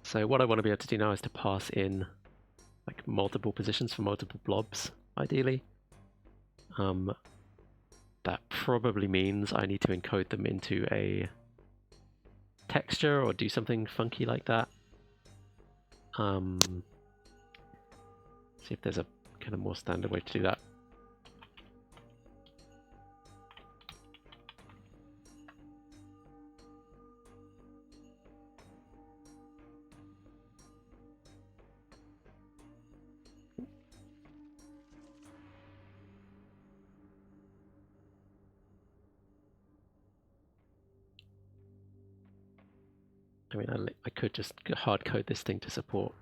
[SPEAKER 1] So what I want to be able to do now is to pass in like multiple positions for multiple blobs, ideally. That probably means I need to encode them into a texture or do something funky like that. See if there's a kind of more standard way to do that. I mean, I could just hard code this thing to support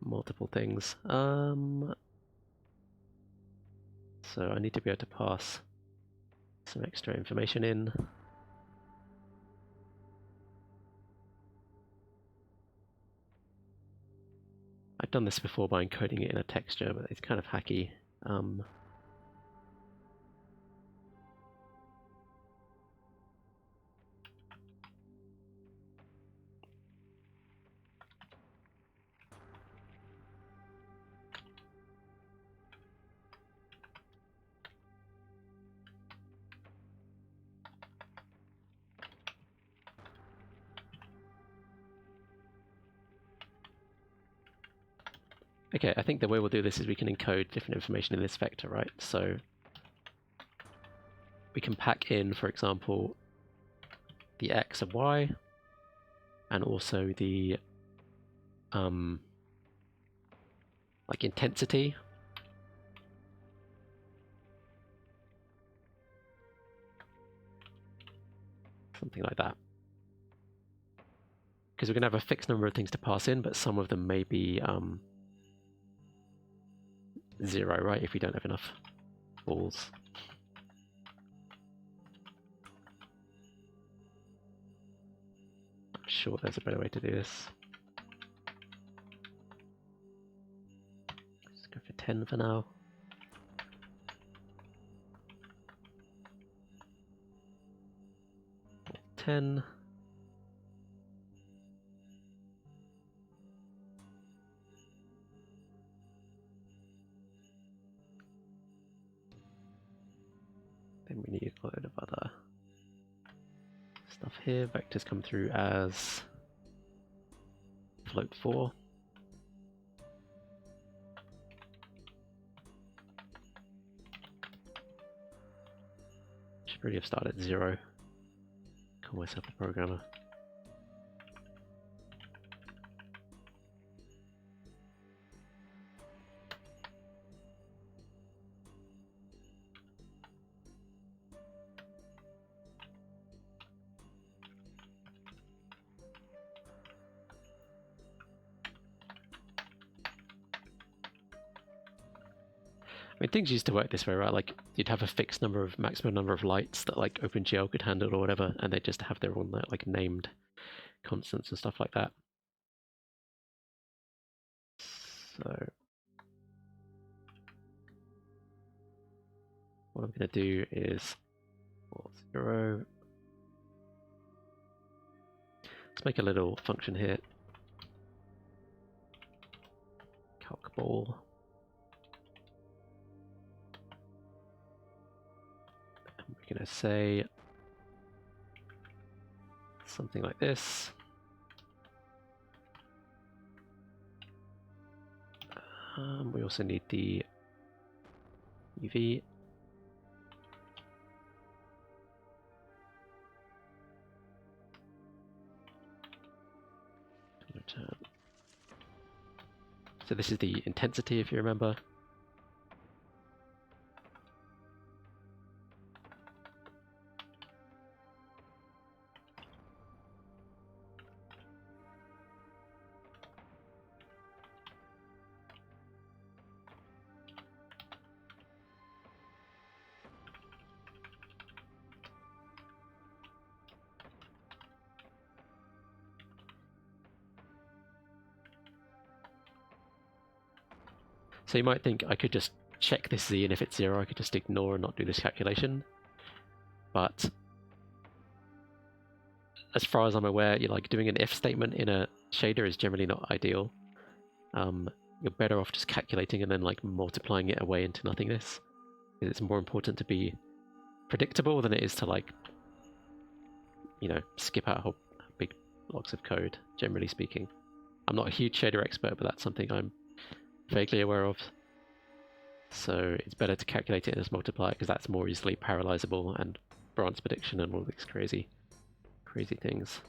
[SPEAKER 1] multiple things. So I need to be able to pass some extra information in. I've done this before by encoding it in a texture, but it's kind of hacky. Okay, I think the way we'll do this is we can encode different information in this vector, right? So we can pack in, for example, the x and y, and also the like intensity. Something like that. Because we're going to have a fixed number of things to pass in, but some of them may be 0, right, if we don't have enough balls. I'm sure there's a better way to do this. Let's go for 10 for now. Then we need a load of other stuff here. Vectors come through as float 4. Should really have started at 0. Call myself a programmer. mean, things used to work this way, right? Like, you'd have a fixed maximum number of lights that like OpenGL could handle or whatever, and they just have their own like named constants and stuff like that. So what I'm going to do is 0. Let's make a little function here. Calc ball. And we're going to say something like this. We also need the UV. Return. So this is the intensity, if you remember. So you might think I could just check this Z, and if it's 0, I could just ignore and not do this calculation. But as far as I'm aware, you're like doing an if statement in a shader is generally not ideal. You're better off just calculating and then like multiplying it away into nothingness. Because it's more important to be predictable than it is to like, you know, skip out whole big blocks of code, generally speaking. I'm not a huge shader expert, but that's something I'm vaguely aware of. So it's better to calculate it as multiply because that's more easily parallelizable and branch prediction and all these crazy things.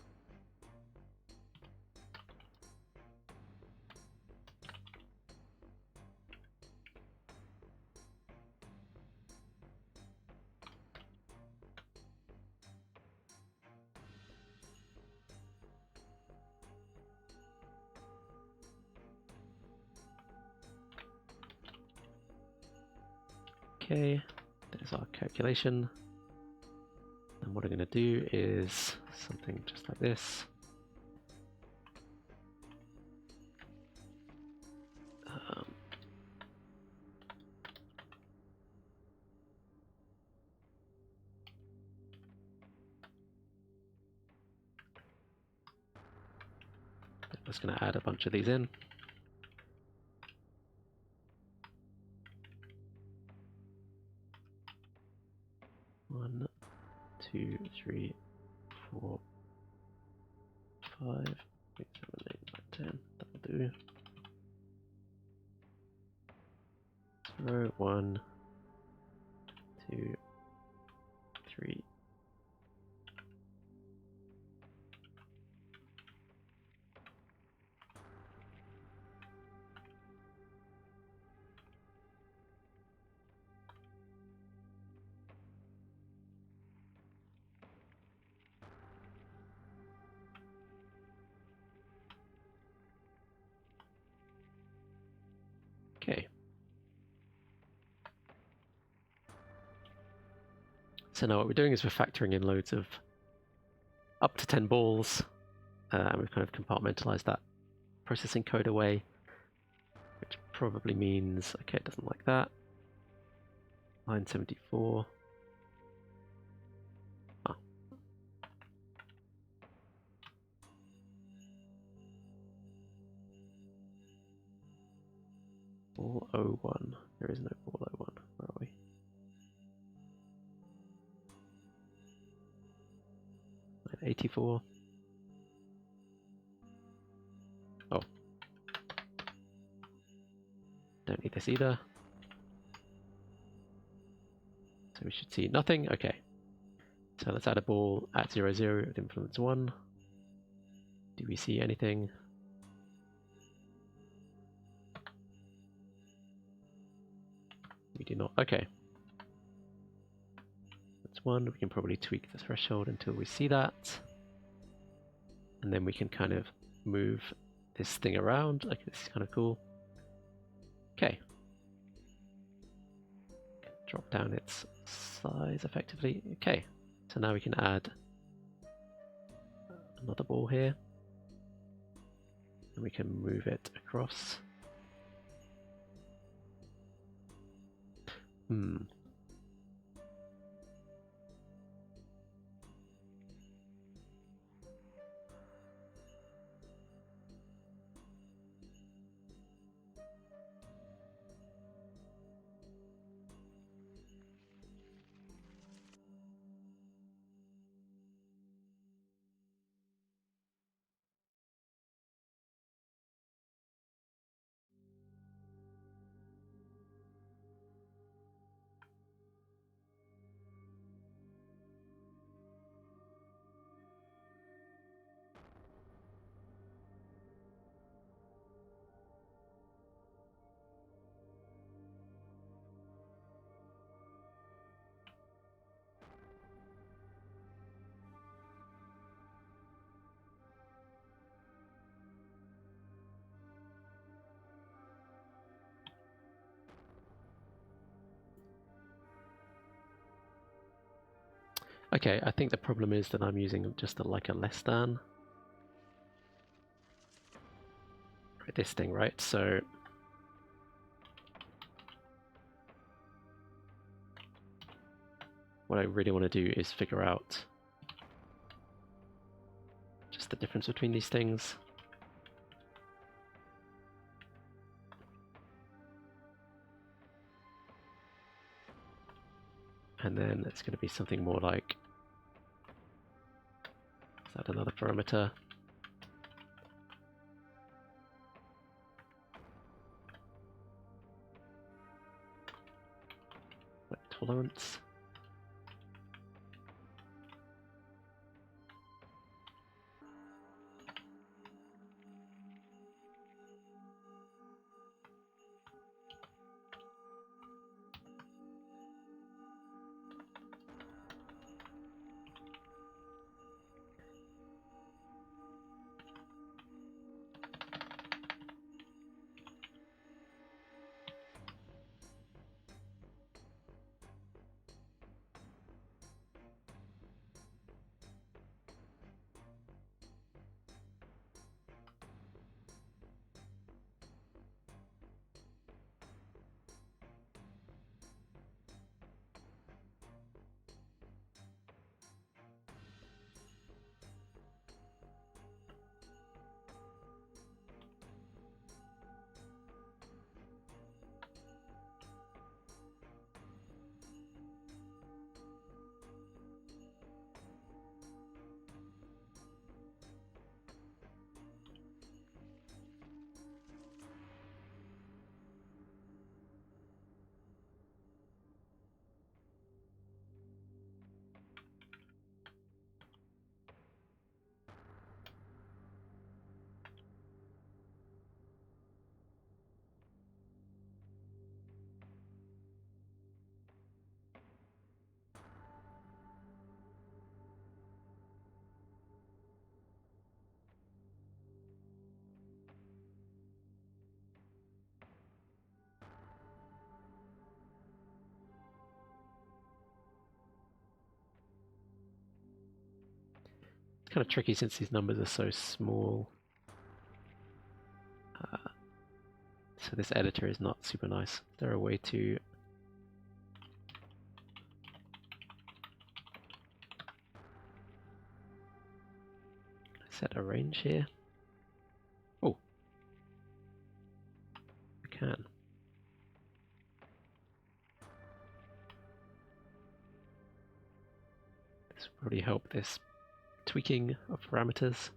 [SPEAKER 1] Okay, there's our calculation. And what I'm going to do is something just like this. I'm just going to add a bunch of these in. One, 2, 3, 4, 5, 6, 7, 8, 9, 10. That'll do. 0, 1, 2, 3. Okay. So now what we're doing is we're factoring in loads of up to 10 balls, and we've kind of compartmentalized that processing code away, which probably means, okay, it doesn't like that. Line 74. Oh. Ball 01. There is no ball 01. Where are we? Line 84. Oh. Don't need this either. So we should see nothing. Okay. So let's add a ball at 0, 0 with influence 1. Do we see anything? We do not. Okay. That's 1. We can probably tweak the threshold until we see that. And then we can kind of move this thing around. Okay, this is kind of cool. Okay. drop down its size effectively. Okay, so now we can add another ball here, and we can move it across. Okay, I think the problem is that I'm using just like a less than. This thing, right? So what I really want to do is figure out just the difference between these things. And then it's going to be something more like, is that another parameter? Wet tolerance. It's kind of tricky since these numbers are so small. So this editor is not super nice. Is there a way to set a range here? Oh, we can. This will probably help this tweaking of parameters.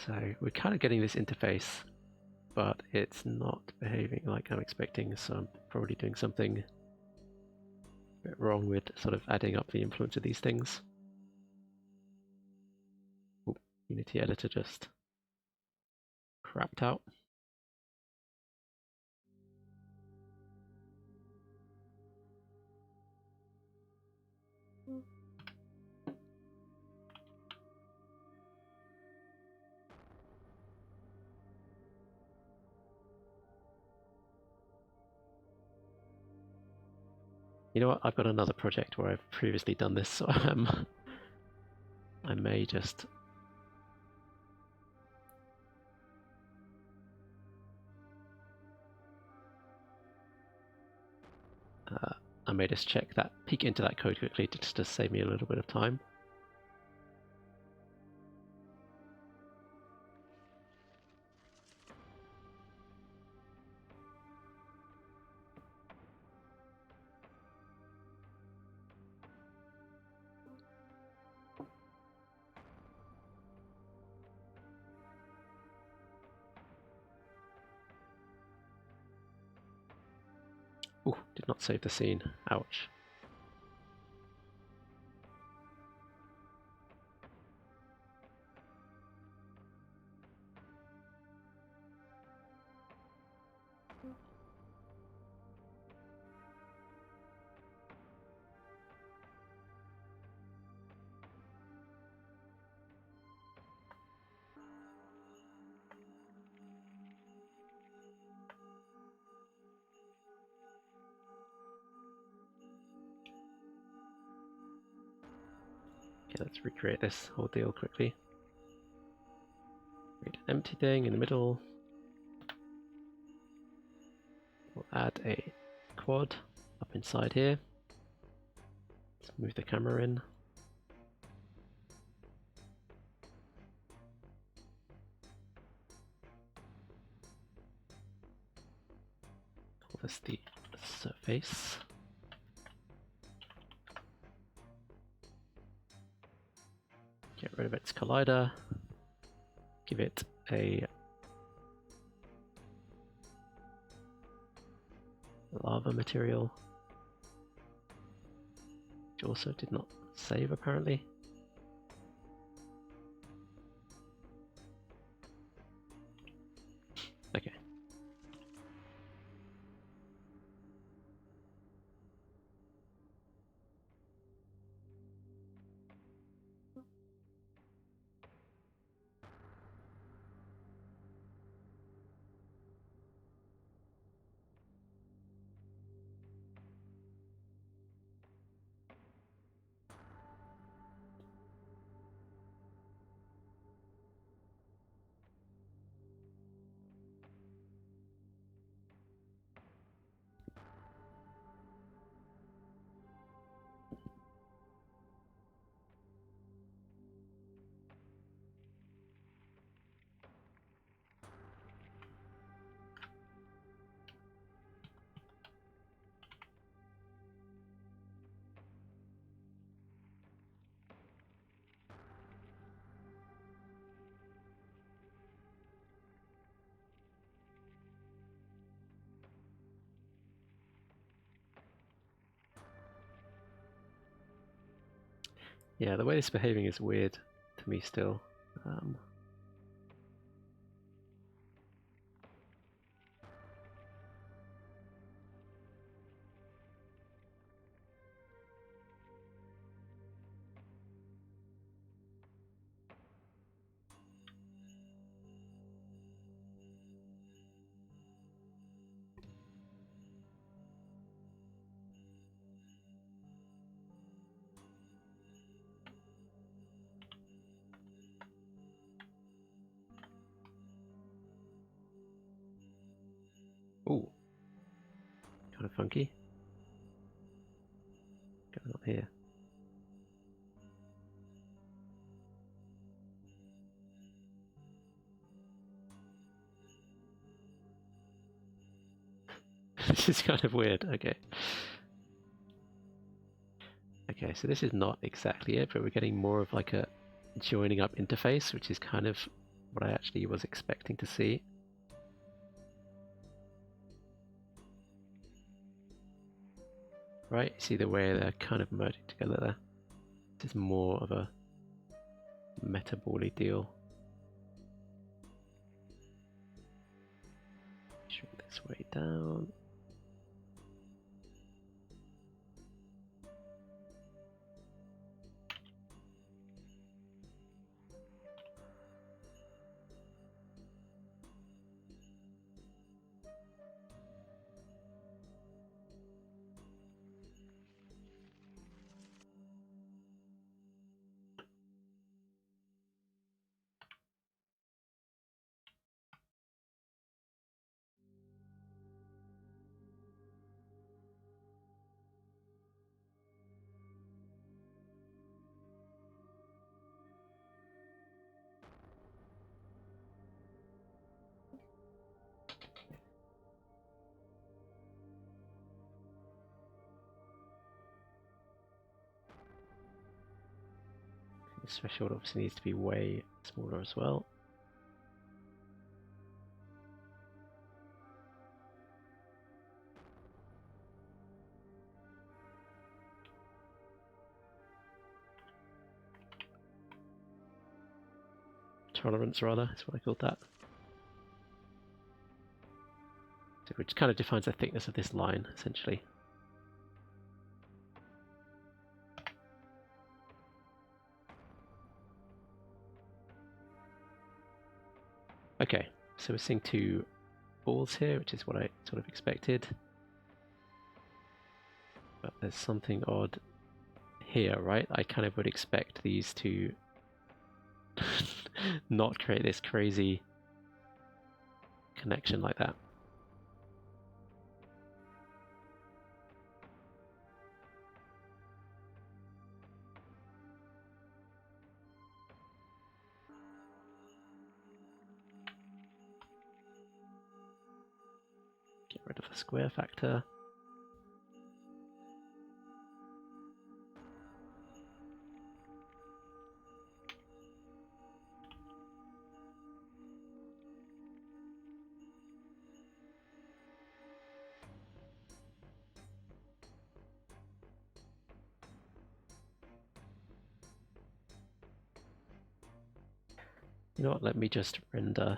[SPEAKER 1] So we're kind of getting this interface, but it's not behaving like I'm expecting, so I'm probably doing something a bit wrong with sort of adding up the influence of these things. Ooh, Unity editor just crapped out. You know what? I've got another project where I've previously done this, so I may just check that, peek into that code quickly just to save me a little bit of time. Ooh, did not save the scene. Ouch. Okay, let's recreate this whole deal quickly. Create an empty thing in the middle. We'll add a quad up inside here. Let's move the camera in. Call this the surface. Get rid of its collider. Give it a lava material, which also did not save apparently. Okay. Yeah, the way it's behaving is weird to me still. Ooh, kind of funky. Going on here. This is kind of weird. Okay. Okay, so this is not exactly it, but we're getting more of like a joining up interface, which is kind of what I actually was expecting to see. Right, see the way they're kind of merging together there. This is more of a metaball-y deal. Shrink this way down. This threshold obviously needs to be way smaller as well. Tolerance, rather, is what I called that. So which kind of defines the thickness of this line, essentially. Okay, so we're seeing two balls here, which is what I sort of expected. But there's something odd here, right? I kind of would expect these to not create this crazy connection like that. Get rid of the square factor. You know what, let me just render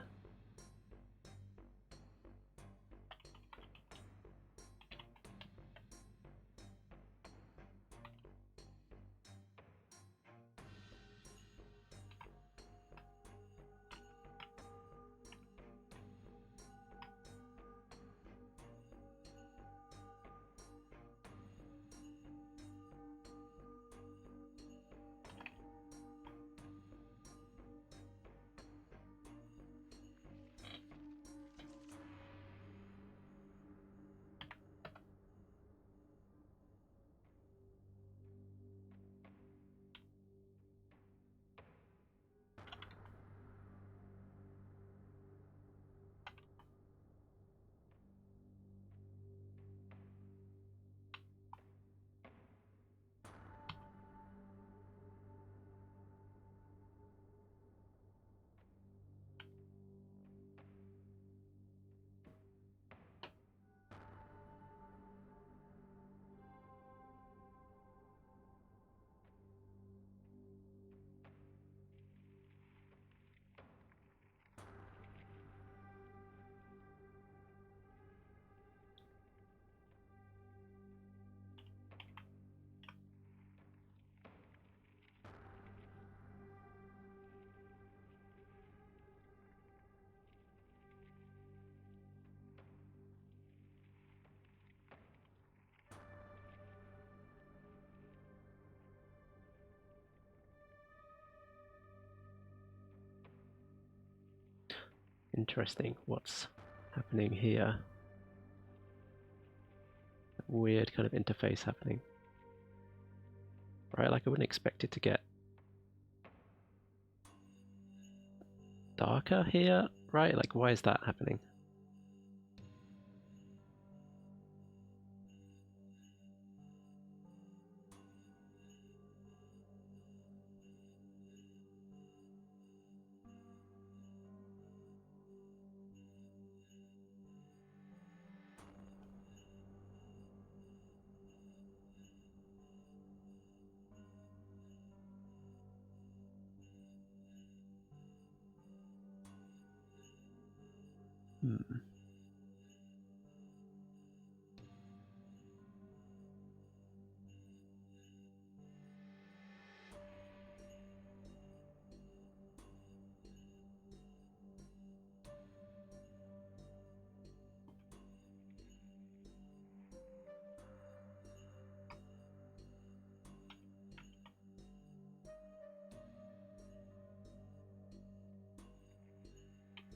[SPEAKER 1] interesting what's happening here. Weird kind of interface happening. Right, like I wouldn't expect it to get darker here, right? Like why is that happening?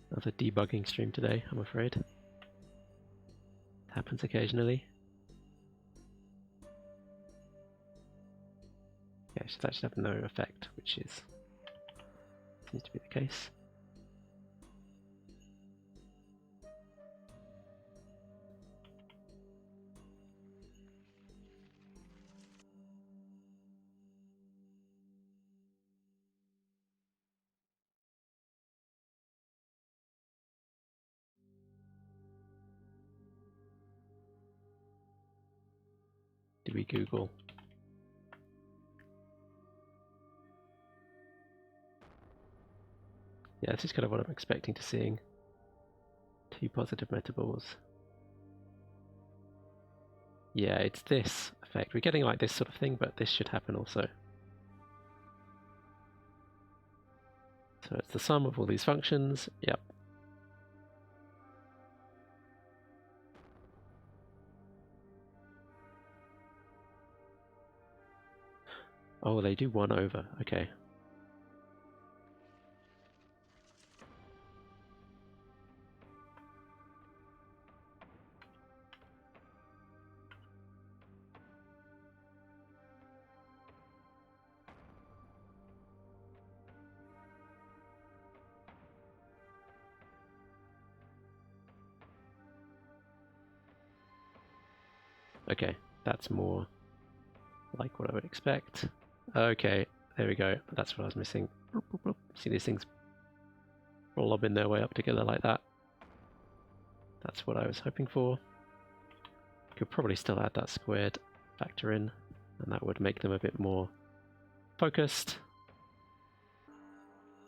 [SPEAKER 1] Another debugging stream today, I'm afraid. It happens occasionally. Okay, so that should have no effect, which is seems to be the case. Did we Google? Yeah, this is kind of what I'm expecting to seeing. 2 positive metaballs. Yeah, it's this effect. We're getting like this sort of thing, but this should happen also. So it's the sum of all these functions. Yep. Oh, they do 1 over. Okay. Okay, that's more like what I would expect. Okay, there we go. That's what I was missing. See these things blobbing their way up together like that. That's what I was hoping for. Could probably still add that squared factor in, and that would make them a bit more focused.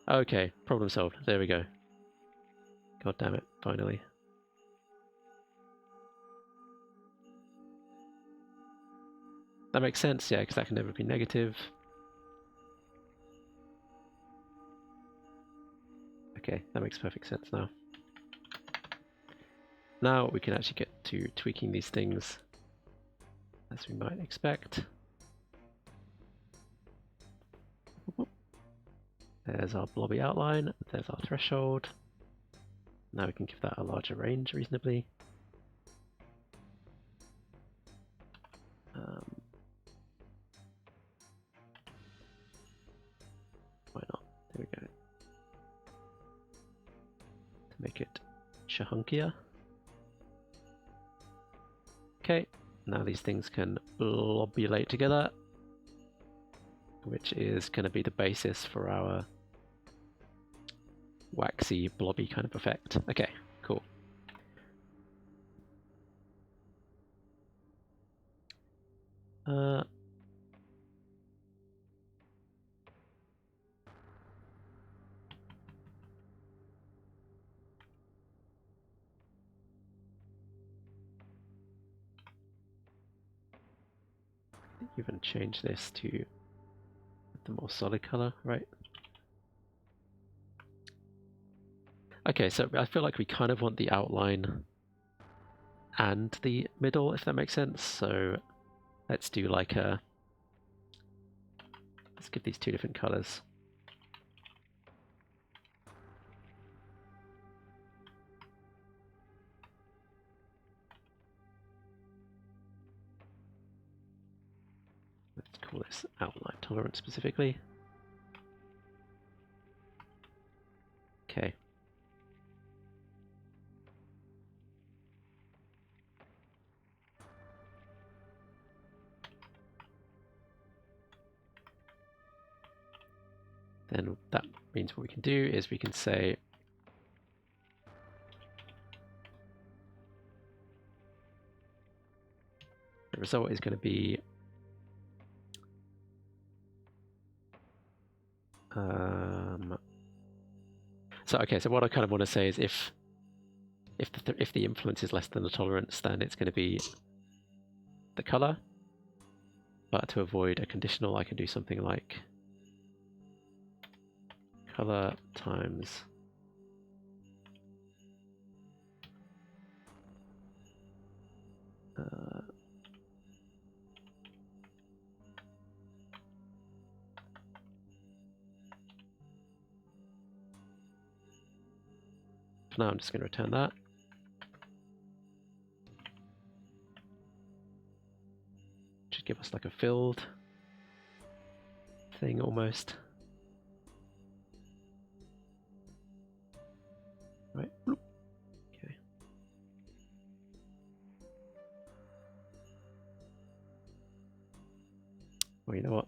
[SPEAKER 1] Okay, problem solved. There we go. God damn it, finally. That makes sense, yeah, because that can never be negative. Okay, that makes perfect sense now. Now we can actually get to tweaking these things as we might expect. There's our blobby outline, there's our threshold. Now we can give that a larger range reasonably. Why not? There we go. To make it chunkier. Okay, now these things can blobulate together, which is going to be the basis for our waxy, blobby kind of effect. Okay, cool. Even change this to the more solid color, right? Okay, so I feel like we kind of want the outline and the middle, if that makes sense. So let's do like a, let's give these 2 different colors. Let's call this outline tolerance specifically. Okay. Then that means what we can do is we can say the result is going to be so okay, so what I kind of want to say is if if the influence is less than the tolerance, then it's going to be the color. But to avoid a conditional, I can do something like color times for now I'm just going to return that. Should give us like a filled thing almost. Right. Okay. Well, you know what?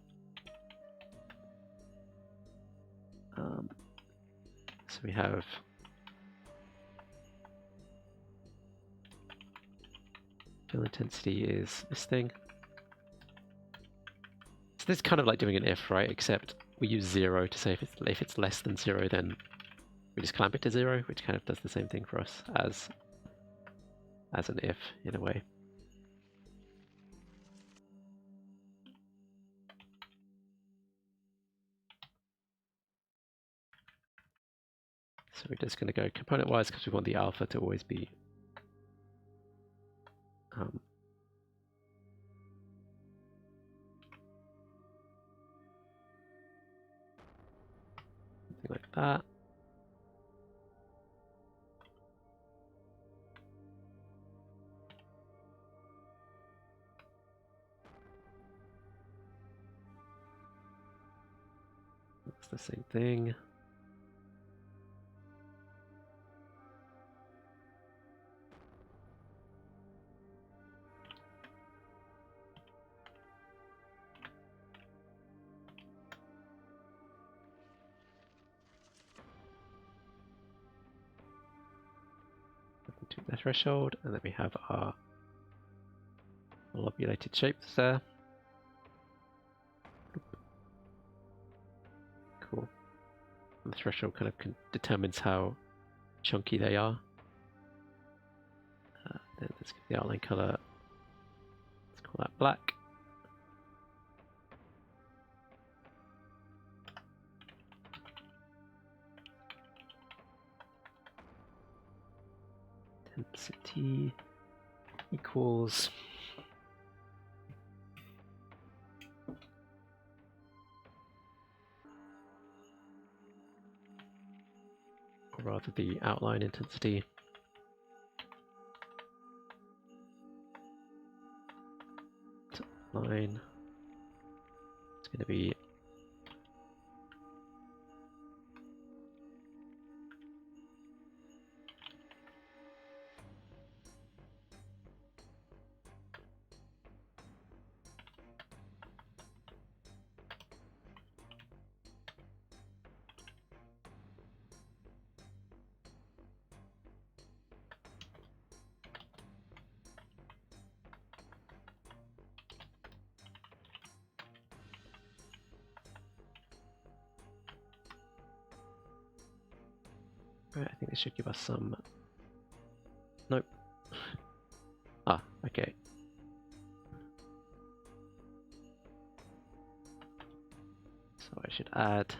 [SPEAKER 1] So we have fill intensity is this thing. So this is kind of like doing an if, right? Except we use 0 to say if it's less than 0, then we just clamp it to 0, which kind of does the same thing for us as an if in a way. So we're just going to go component-wise because we want the alpha to always be something like that. It's the same thing. To the threshold, and then we have our lobulated shapes there. Cool. And the threshold kind of determines how chunky they are. Then let's give the outline color, let's call that black. Intensity equals or rather the outline intensity line. It's going to be right, I think this should give us some. Nope. Ah, okay. So I should add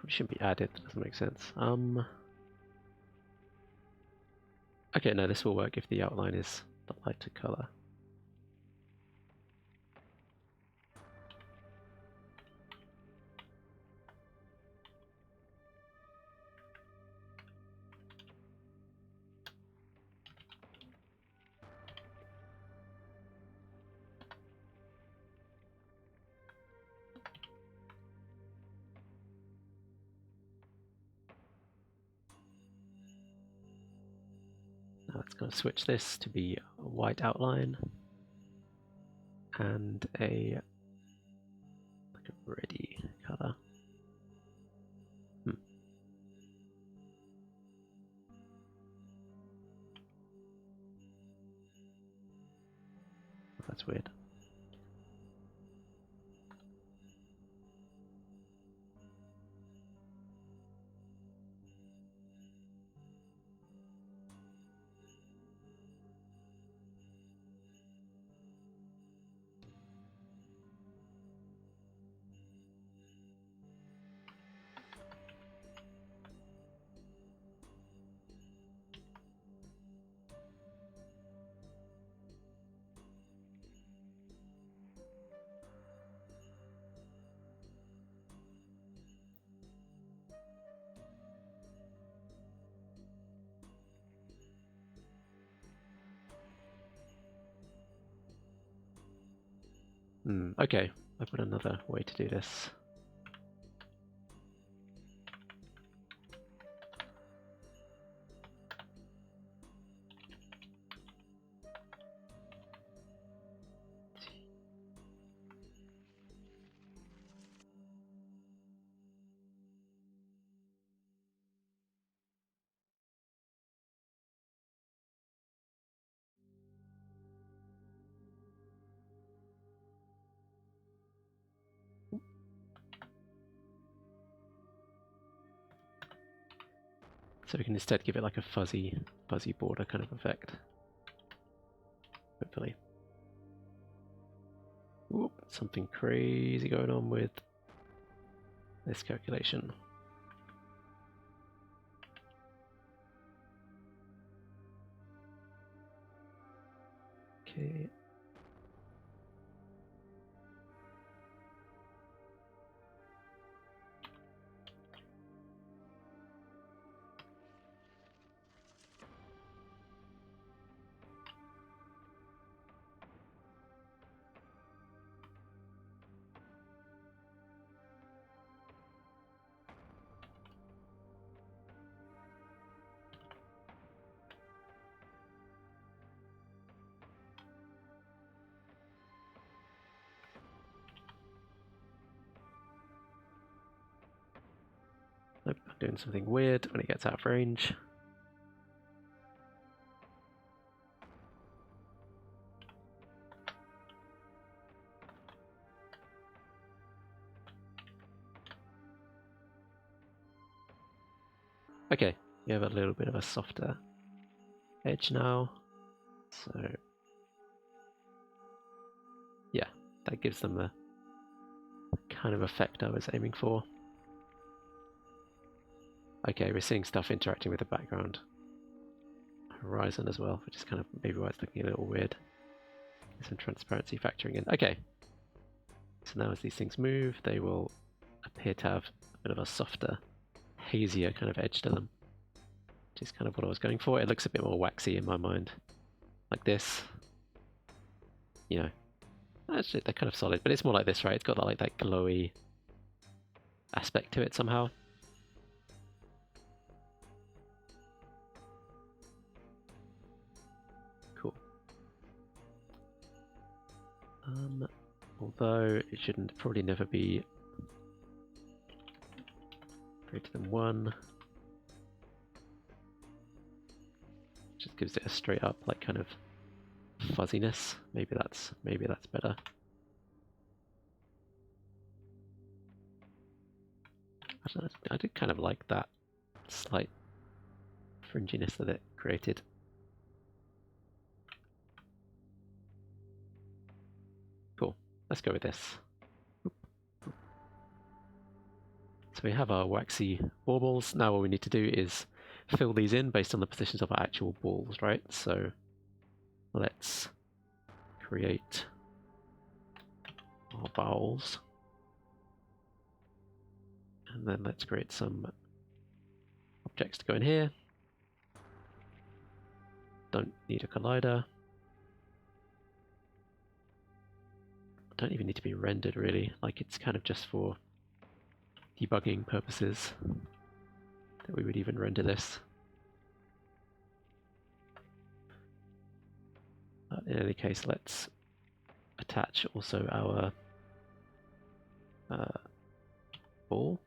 [SPEAKER 1] probably shouldn't be added, that doesn't make sense. Okay, no, this will work if the outline is the lighter color. Now it's going to switch this to be a white outline and a like a reddy color. That's weird. Okay, I've got another way to do this. So we can instead give it like a fuzzy border kind of effect. Hopefully. Ooh, something crazy going on with this calculation. Okay. Nope, I'm doing something weird when it gets out of range. Okay, you have a little bit of a softer edge now. So yeah, that gives them the kind of effect I was aiming for. Okay, we're seeing stuff interacting with the background horizon as well, which is kind of maybe why it's looking a little weird. Some transparency factoring in. Okay, so now as these things move, they will appear to have a bit of a softer, hazier kind of edge to them, which is kind of what I was going for. It looks a bit more waxy in my mind, like this. You know, actually they're kind of solid, but it's more like this, right? It's got like that glowy aspect to it somehow. Cool. Although it shouldn't probably never be greater than 1. Just gives it a straight up like kind of fuzziness. Maybe that's better. I did kind of like that slight fringiness that it created. Cool. Let's go with this. So we have our waxy baubles. Now what we need to do is fill these in based on the positions of our actual balls, right? So let's create our bowls. And then let's create some objects to go in here. Don't need a collider. Don't even need to be rendered really, like it's kind of just for debugging purposes that we would even render this. In any case, let's attach also our ball.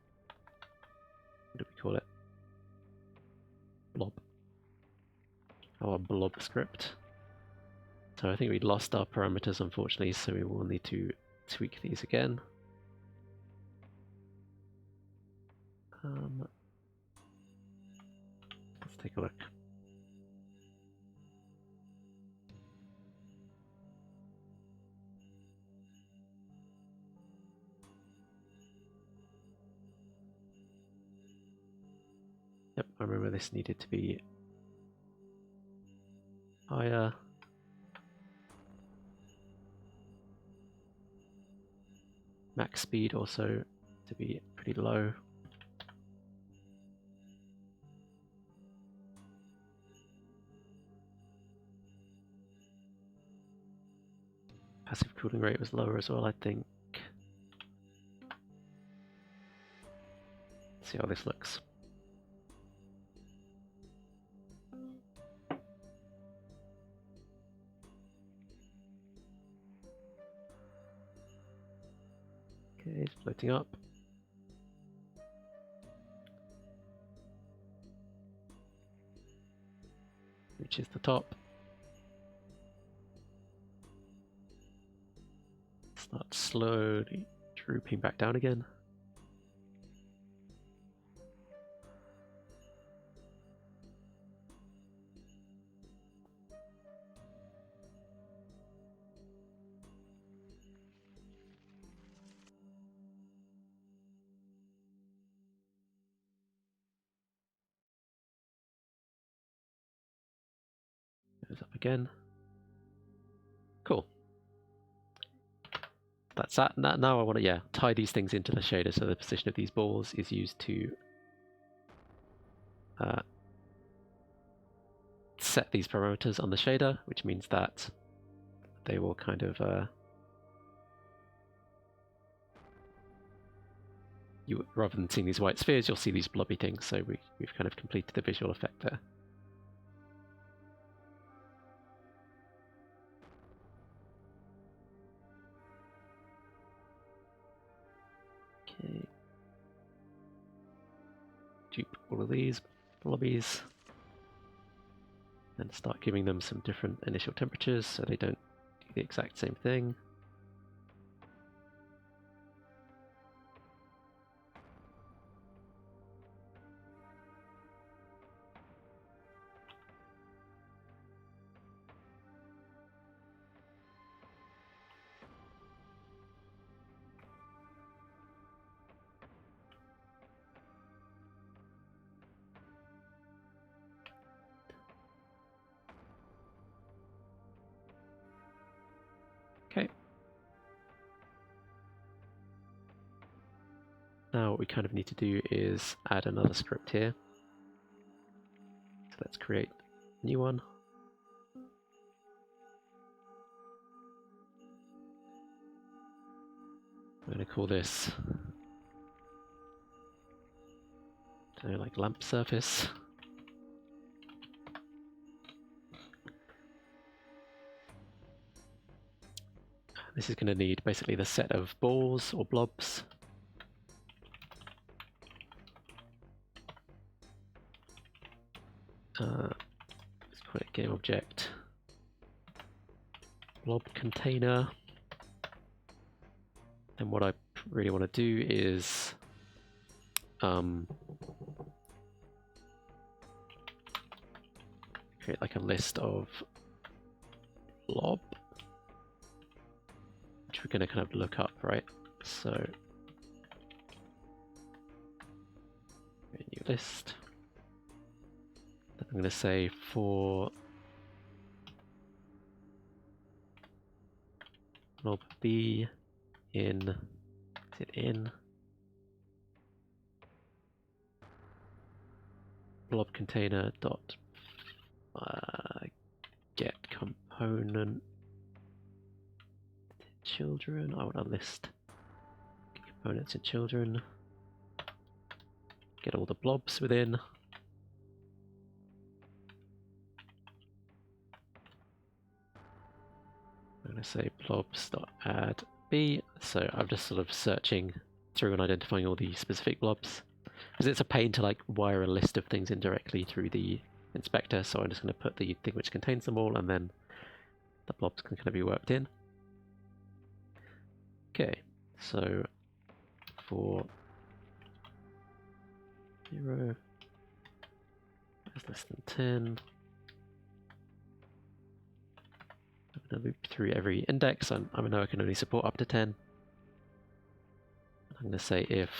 [SPEAKER 1] What do we call it? Blob. Our blob script. So I think we lost our parameters, unfortunately, so we will need to tweak these again. Let's take a look. Yep, I remember this needed to be higher. Max speed also to be pretty low. Passive cooling rate was lower as well, I think. Let's see how this looks. Okay, it's floating up. Reaches the top. Starts slowly drooping back down again. Goes up again. Cool. That's that. Now I want to tie these things into the shader, so the position of these balls is used to set these parameters on the shader, which means that they will kind of rather than seeing these white spheres, you'll see these blobby things. So we've kind of completed the visual effect there. Okay. Dupe all of these blobbies. And start giving them some different initial temperatures so they don't do the exact same thing. Okay. Now what we kind of need to do is add another script here. So let's create a new one. I'm going to call this like lamp surface. This is going to need basically the set of balls or blobs. Let's call it game object blob container. And what I really want to do is create like a list of blob, which we're going to kind of look up, right? So create a new list. I'm going to say for blob B in, is it in blob container dot get component children. I want to list components in children. Get all the blobs within. going to say blobs.add b. So I'm just sort of searching through and identifying all the specific blobs, because it's a pain to like wire a list of things in directly through the inspector. So I'm just going to put the thing which contains them all, and then the blobs can kind of be worked in. Okay, so for 0 is less than 10. I'm going to loop through every index. I know I can only support up to 10. I'm going to say if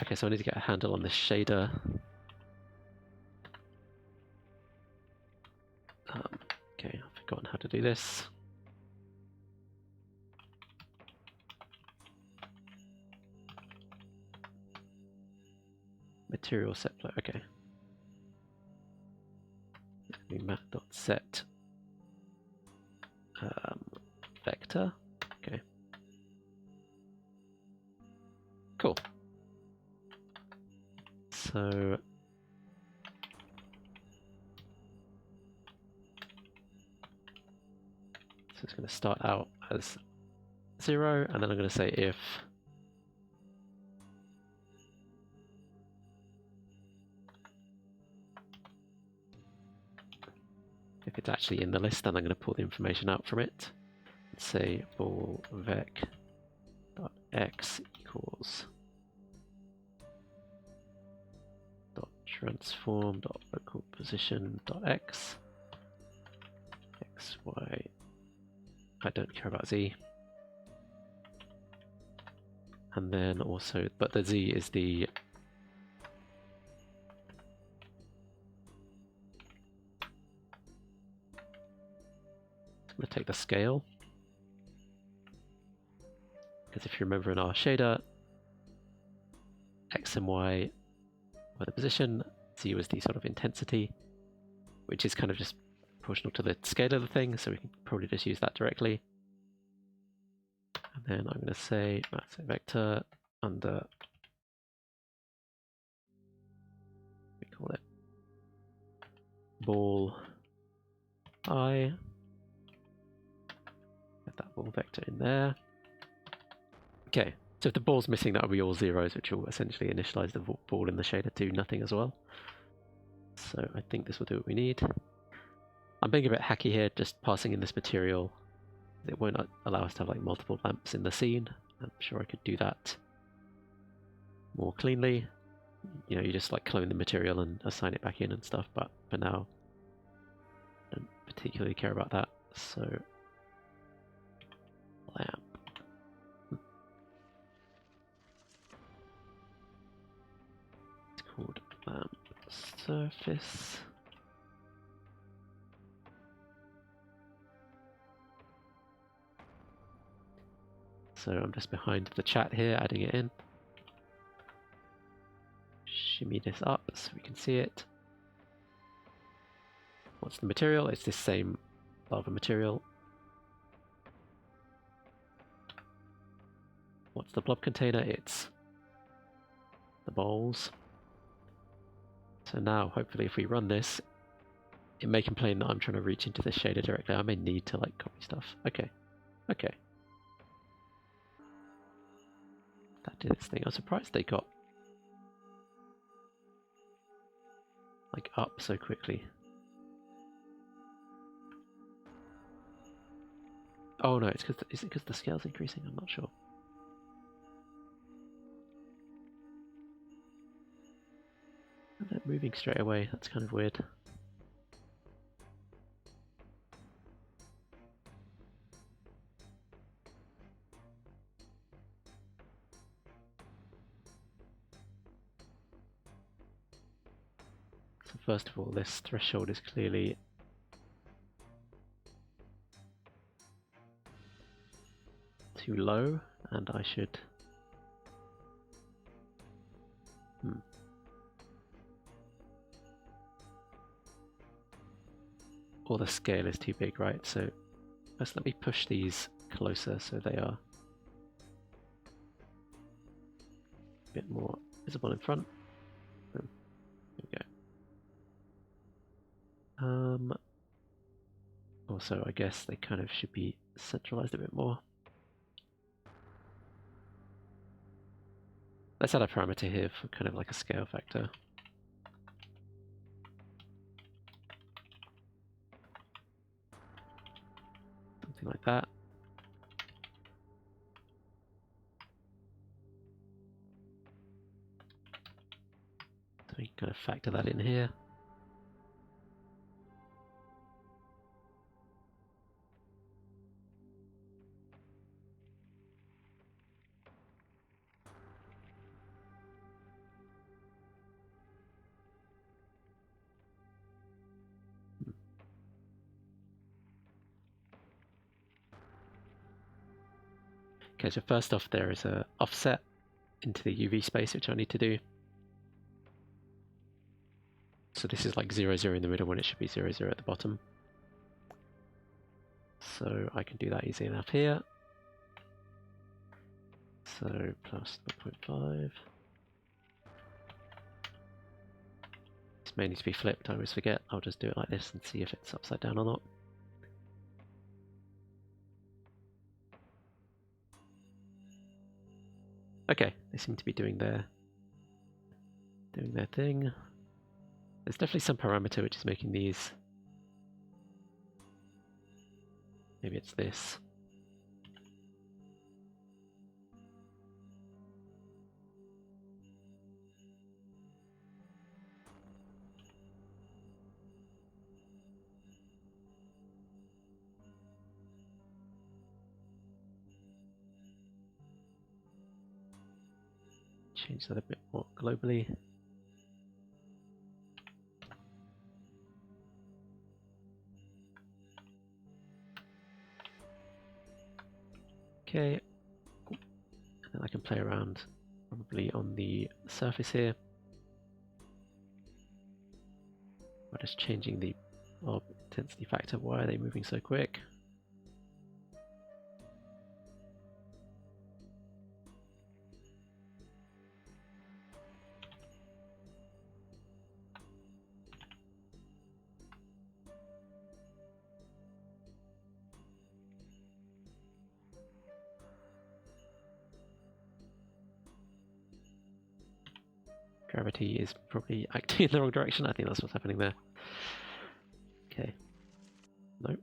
[SPEAKER 1] okay, so I need to get a handle on this shader. Okay, I've forgotten how to do this. Material set flow, okay. Mat.set vector, okay. Cool. So it's going to start out as 0, and then I'm going to say if it's actually in the list, then I'm going to pull the information out from it. Let's say ball vec.x equals transform.local position.x, x, y, I don't care about z, and then also, but the z is the I'm going to take the scale, because if you remember in our shader, x and y were the position, z was the sort of intensity, which is kind of just proportional to the scale of the thing, so we can probably just use that directly. And then I'm going to say vector under, we call it ball I. Get that ball vector in there. Okay, so if the ball's missing, that will be all zeros, which will essentially initialize the ball in the shader to nothing as well. So I think this will do what we need. I'm being a bit hacky here, just passing in this material. It won't allow us to have like multiple lamps in the scene. I'm sure I could do that more cleanly. You know, you just like clone the material and assign it back in and stuff, but for now, I don't particularly care about that. So, lamp. It's called lamp surface. So I'm just behind the chat here, adding it in. Shimmy this up so we can see it. What's the material? It's this same lava material. What's the blob container? It's the bowls. So now, hopefully, if we run this, it may complain that I'm trying to reach into this shader directly. I may need to like copy stuff. Okay, okay. That did its thing. I'm surprised they got like up so quickly. Oh no, it's because is it because the scale's increasing? I'm not sure. And they're moving straight away. That's kind of weird. So first of all, this threshold is clearly too low, and I should or the scale is too big, right? So first let me push these closer so they are a bit more visible in front. Boom. There we go. Also, I guess they kind of should be centralized a bit more. Let's add a parameter here for kind of like a scale factor. Something like that. So we can kind of factor that in here. Okay, so first off there is a offset into the UV space, which I need to do. So this is like 0, 0 in the middle when it should be 0, 0 at the bottom. So I can do that easy enough here. So plus 0.5. This may need to be flipped, I always forget. I'll just do it like this and see if it's upside down or not. Okay, they seem to be doing their thing. There's definitely some parameter which is making these. Maybe it's this. Change that a bit more globally. Okay, and then I can play around probably on the surface here. By just changing the blob intensity factor. Why are they moving so quick? Gravity is probably acting in the wrong direction. I think that's what's happening there. Okay. Nope.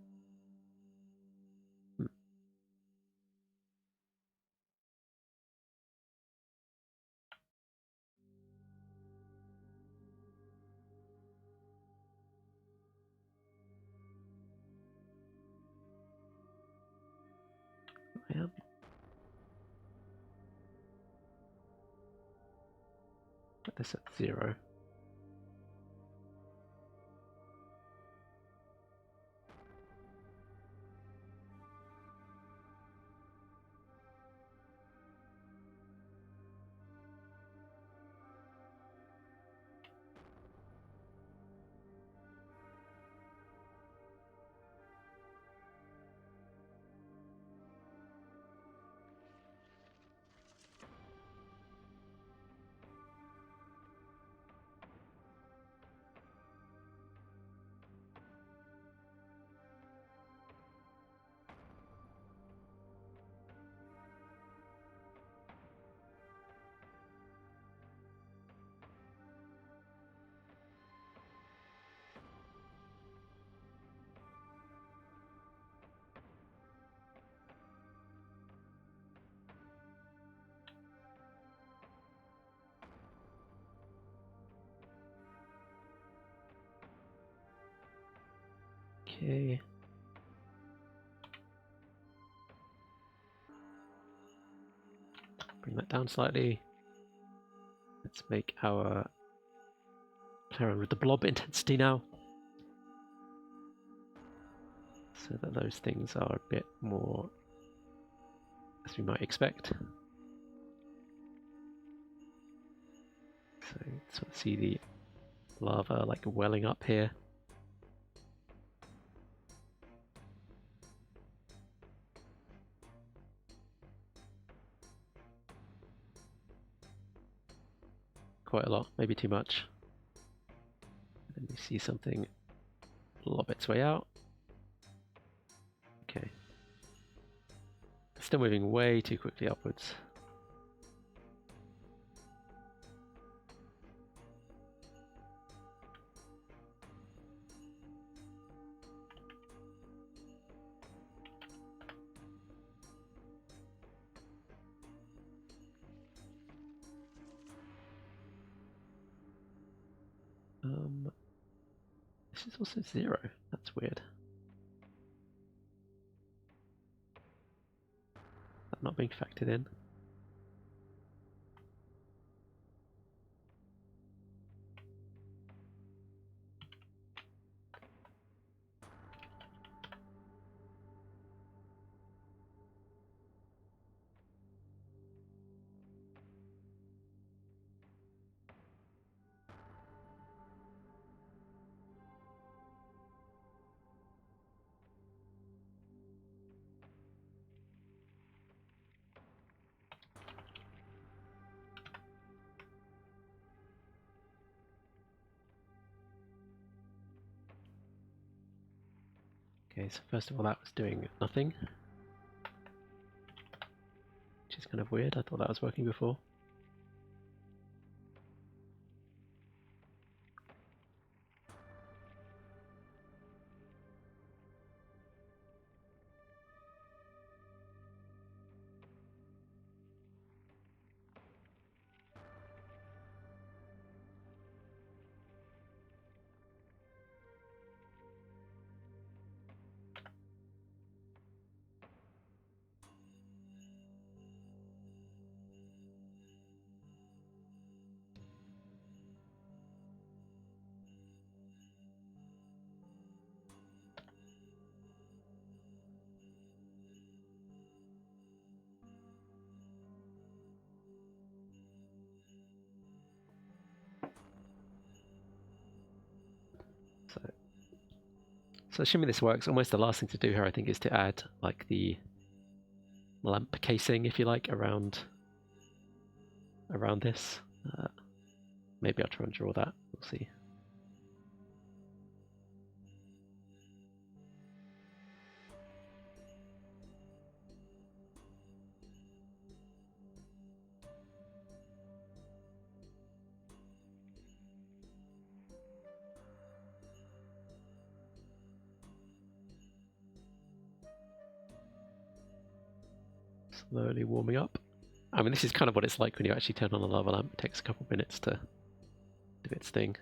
[SPEAKER 1] I am. Put this at 0. Okay. Bring that down slightly. Let's make our play around with the blob intensity now. So that those things are a bit more as we might expect. So sort of see the lava like welling up here. Quite a lot, maybe too much. Then we see something lob its way out. Okay. Still moving way too quickly upwards. This is also 0. That's weird. That not being factored in. Okay, so first of all that was doing nothing. Which is kind of weird, I thought that was working before. So assuming this works, almost the last thing to do here I think is to add like the lamp casing, if you like, around this. Maybe I'll try and draw that, we'll see. Slowly warming up. I mean, this is kind of what it's like when you actually turn on a lava lamp. It takes a couple minutes to do its thing.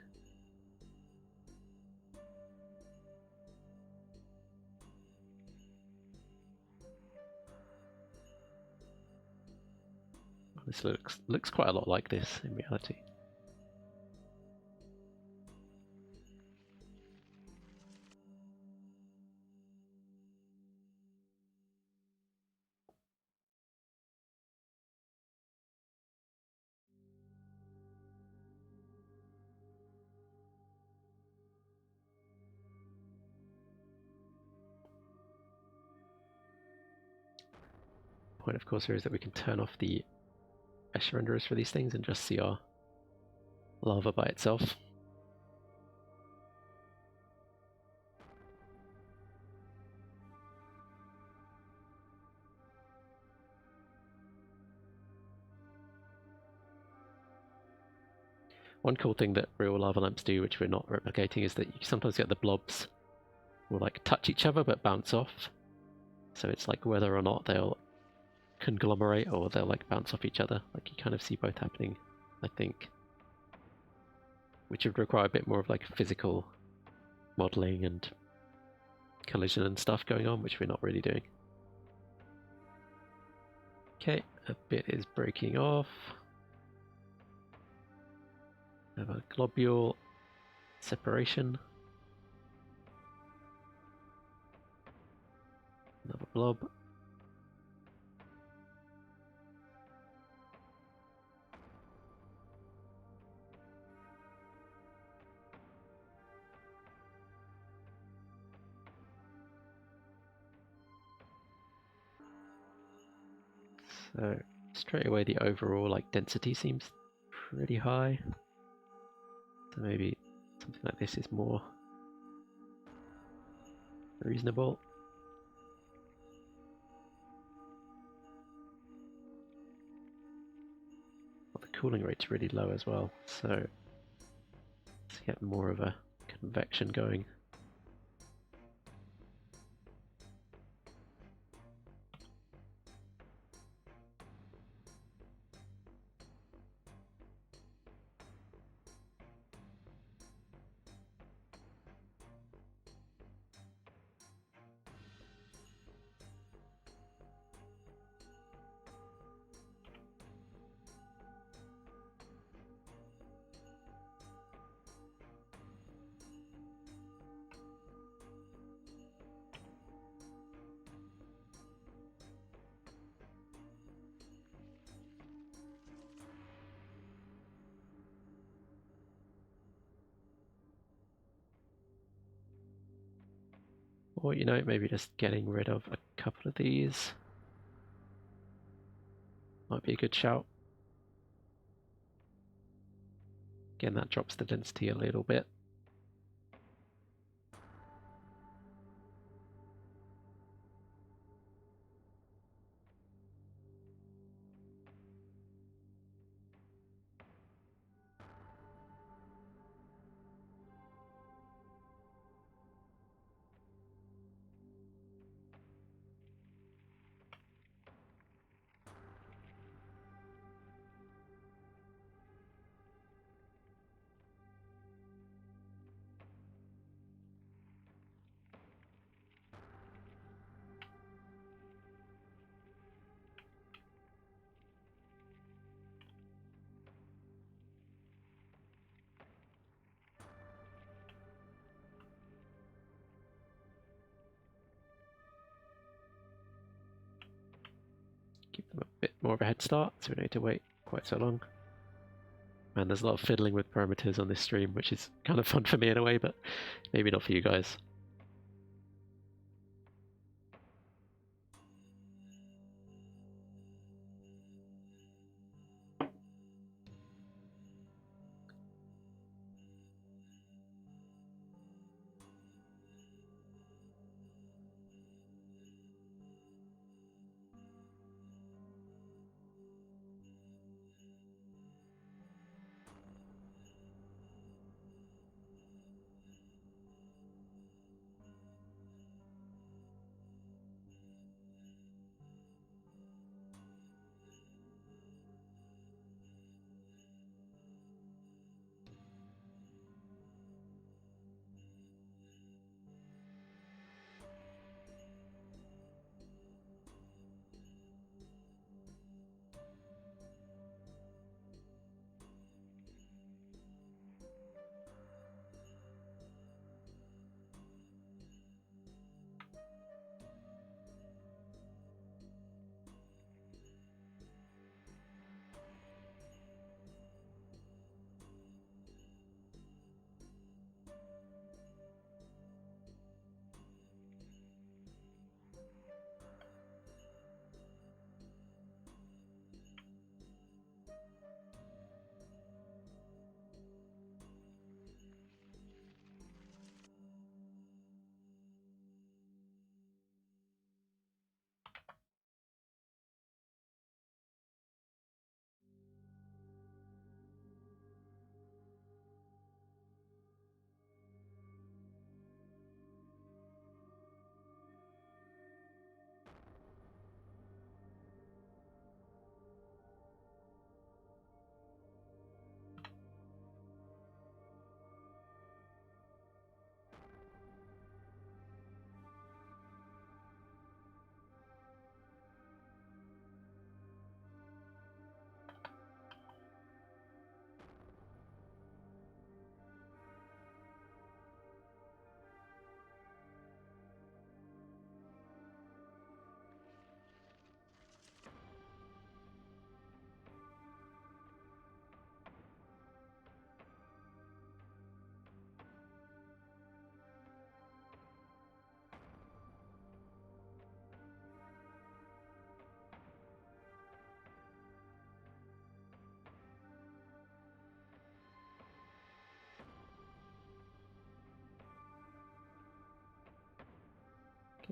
[SPEAKER 1] This looks quite a lot like this in reality. Point, of course, here is that we can turn off the mesh renderers for these things and just see our lava by itself. One cool thing that real lava lamps do, which we're not replicating, is that you sometimes get the blobs will like touch each other but bounce off. So it's like whether or not they'll conglomerate or they'll like bounce off each other. Like you kind of see both happening, I think. Which would require a bit more of like physical modeling and collision and stuff going on, which we're not really doing. Okay, a bit is breaking off. Have a globule separation. Another blob. So straight away the overall like density seems pretty high. So maybe something like this is more reasonable. Well, the cooling rate's really low as well, so let's get more of a convection going. Or, you know, maybe just getting rid of a couple of these might be a good shout. Again, that drops the density a little bit. Give them a bit more of a head start, so we don't need to wait quite so long. And there's a lot of fiddling with parameters on this stream, which is kind of fun for me in a way, but maybe not for you guys.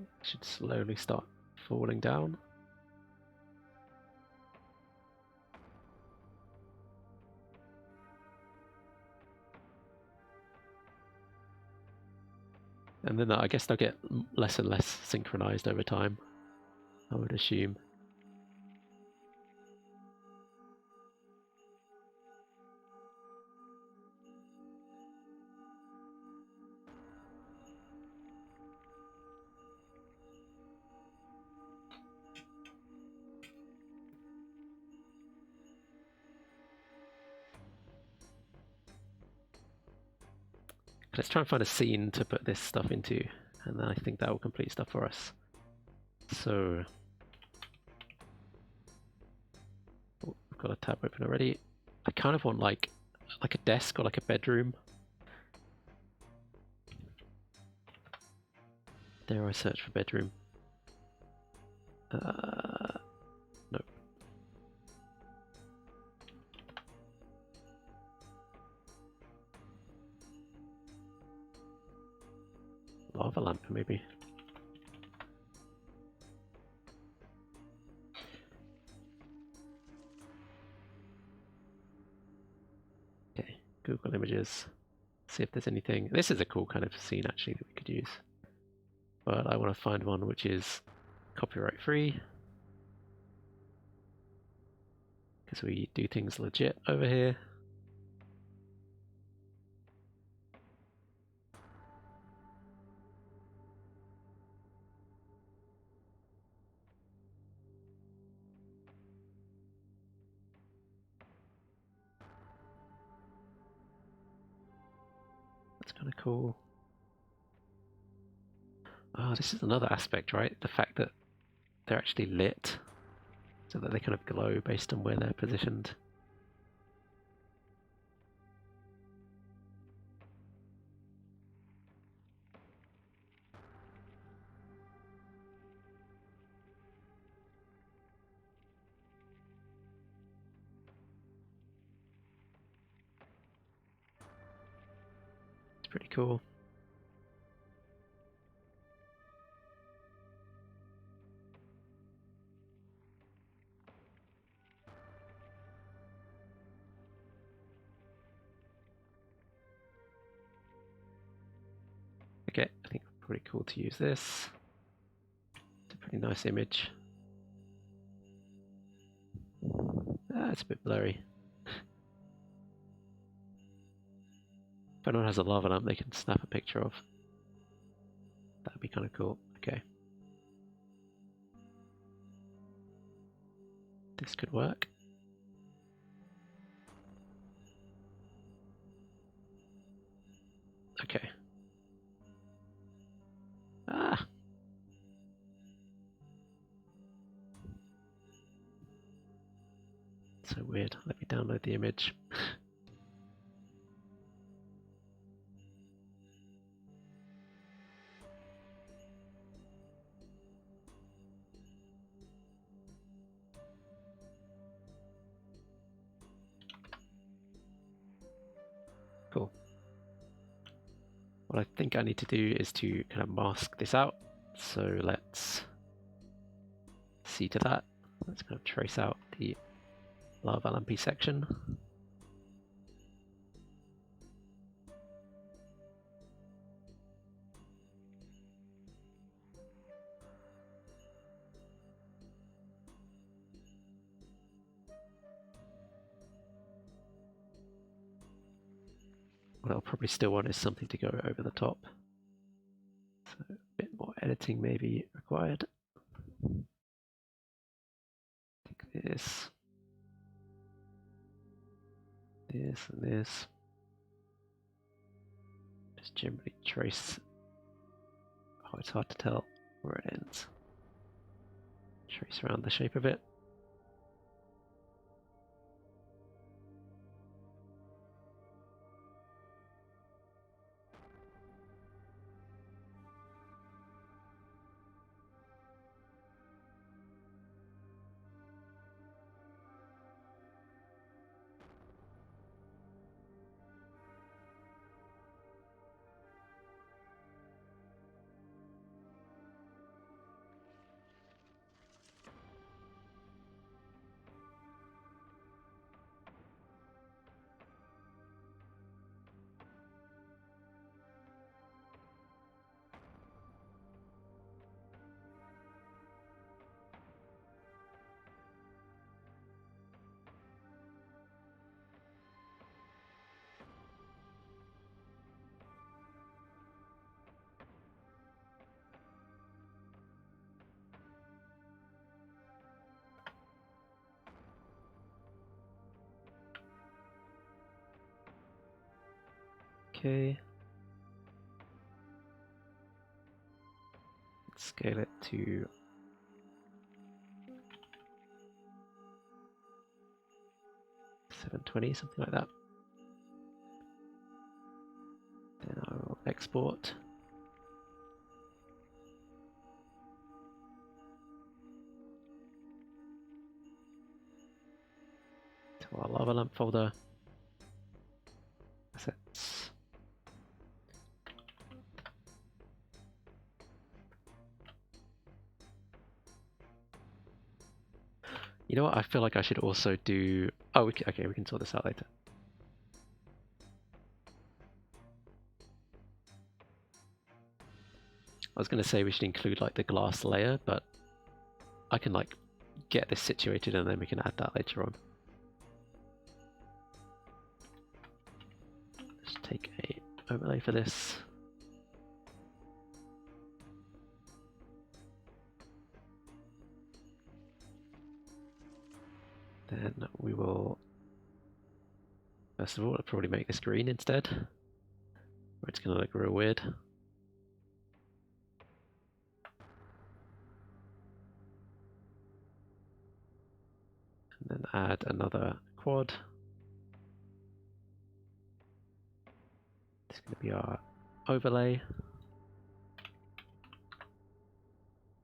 [SPEAKER 1] it should slowly start falling down. And then I guess they'll get less and less synchronized over time, I would assume. Let's try and find a scene to put this stuff into, and then I think that will complete stuff for us. So, oh, I've got a tab open already. I kind of want like a desk or like a bedroom. Dare I search for bedroom? Nope. Lava lamp, maybe. Okay, Google Images. See if there's anything. This is a cool kind of scene actually that we could use. But I want to find one which is copyright free, because we do things legit over here. That's kind of cool. Ah, this is another aspect, right? The fact that they're actually lit, so that they kind of glow based on where they're positioned. It's pretty cool. Okay, I think it's pretty cool to use this. It's a pretty nice image. Ah, it's a bit blurry. If anyone has a lava lamp they can snap a picture of, that'd be kind of cool. Okay. This could work. Okay. Ah! So weird. Let me download the image. Cool. What I think I need to do is to kind of mask this out. So let's see to that. Let's kind of trace out the lava lampy section. What I'll probably still want is something to go over the top. So a bit more editing may be required. Take this, this, and this. Just generally trace. Oh, it's hard to tell where it ends. Trace around the shape of it. Okay. Let's scale it to 720, something like that. Then I will export. To our lava lamp folder. Assets. You know what? I feel like I should also do. Oh, okay. We can sort this out later. I was going to say we should include like the glass layer, but I can like get this situated and then we can add that later on. Let's take a overlay for this. Then we will, first of all, I'll probably make this green instead, or it's going to look real weird. And then add another quad. It's going to be our overlay,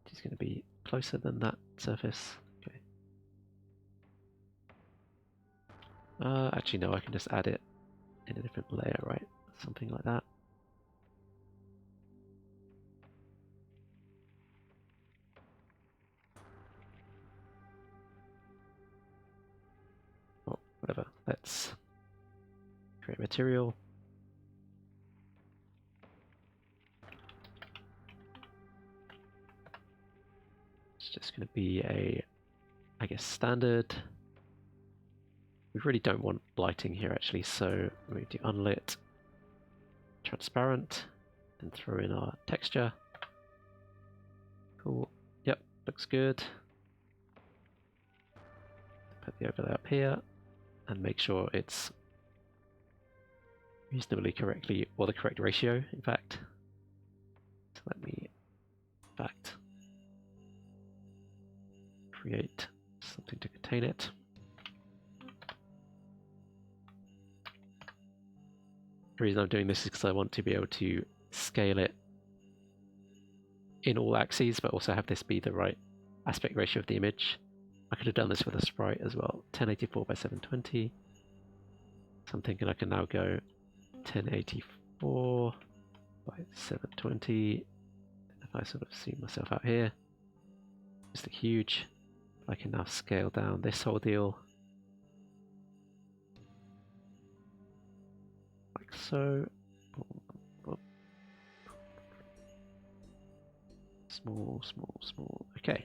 [SPEAKER 1] which is going to be closer than that surface. Okay. Actually, no, I can just add it in a different layer, right? Something like that. Oh, whatever. Let's create material. It's just going to be a, I guess, standard. We really don't want lighting here actually, so we do unlit, transparent, and throw in our texture. Cool. Yep, looks good. Put the overlay up here and make sure it's reasonably correctly, or the correct ratio, in fact. So let me, in fact, create something to contain it. The reason I'm doing this is because I want to be able to scale it in all axes, but also have this be the right aspect ratio of the image. I could have done this with a sprite as well, 1084 by 720. So I'm thinking I can now go 1084 by 720. If I sort of zoom myself out here, just huge. I can now scale down this whole deal. Like so. Small, small, small. Okay.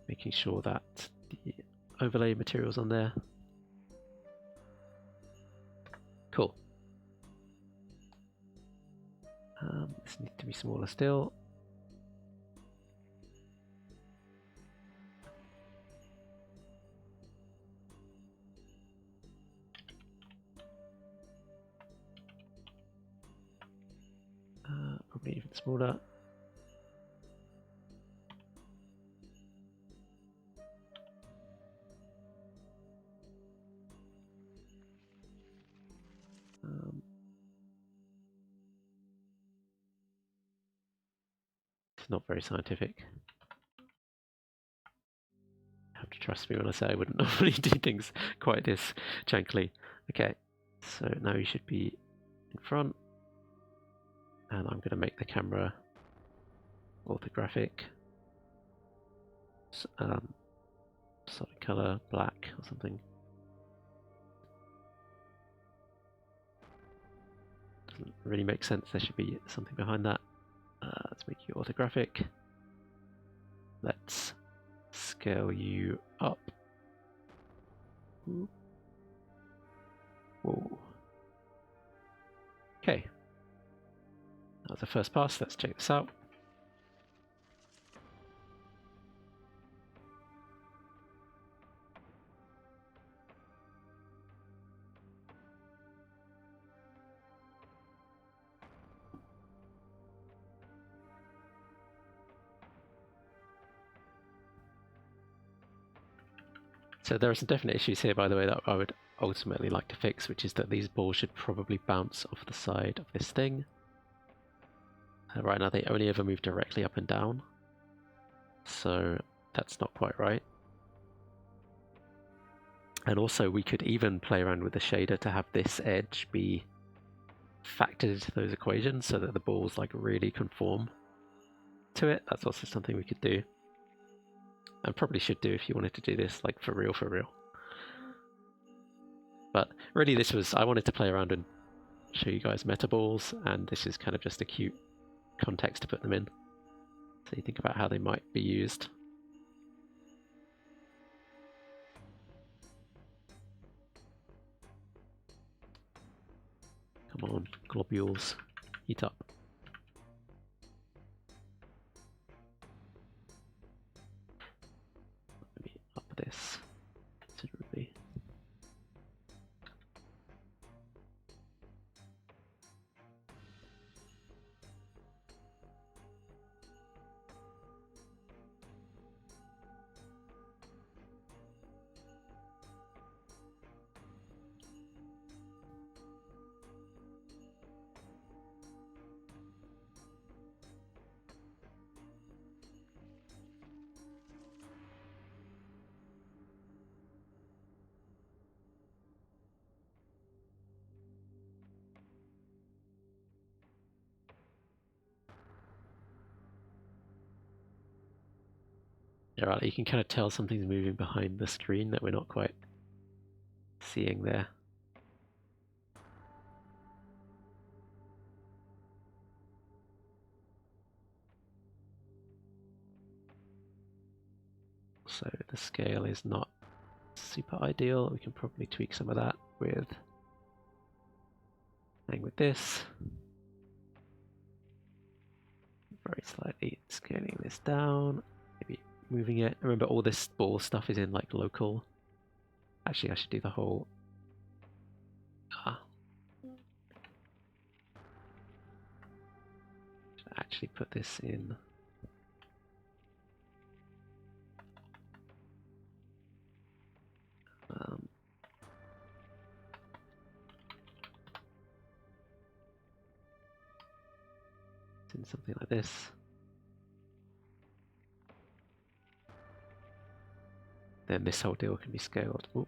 [SPEAKER 1] Making sure that the overlay material's on there. Cool. This needs to be smaller still. Probably even smaller. It's not very scientific. You have to trust me when I say I wouldn't normally do things quite this jankily. Okay, so now you should be in front, and I'm going to make the camera orthographic. Solid color, black or something. Doesn't really make sense. There should be something behind that. Let's make you orthographic. Let's scale you up. Ooh. Whoa. Okay. That was the first pass. Let's check this out. So there are some definite issues here, by the way, that I would ultimately like to fix, which is that these balls should probably bounce off the side of this thing. Right now they only ever move directly up and down, so that's not quite right. And also we could even play around with the shader to have this edge be factored into those equations so that the balls like really conform to it. That's also something we could do, and probably should do if you wanted to do this like for real. But really this was, I wanted to play around and show you guys Metaballs, and this is kind of just a cute context to put them in, so you think about how they might be used. Come on, globules, heat up. Let me up this considerably. Yeah, right, you can kind of tell something's moving behind the screen that we're not quite seeing there. So the scale is not super ideal. We can probably tweak some of that with playing with this. Very slightly scaling this down, maybe moving it. Remember, all this ball stuff is in like local. Actually, I should do the whole. Should actually put this in. In something like this. Then this whole deal can be scaled. Ooh.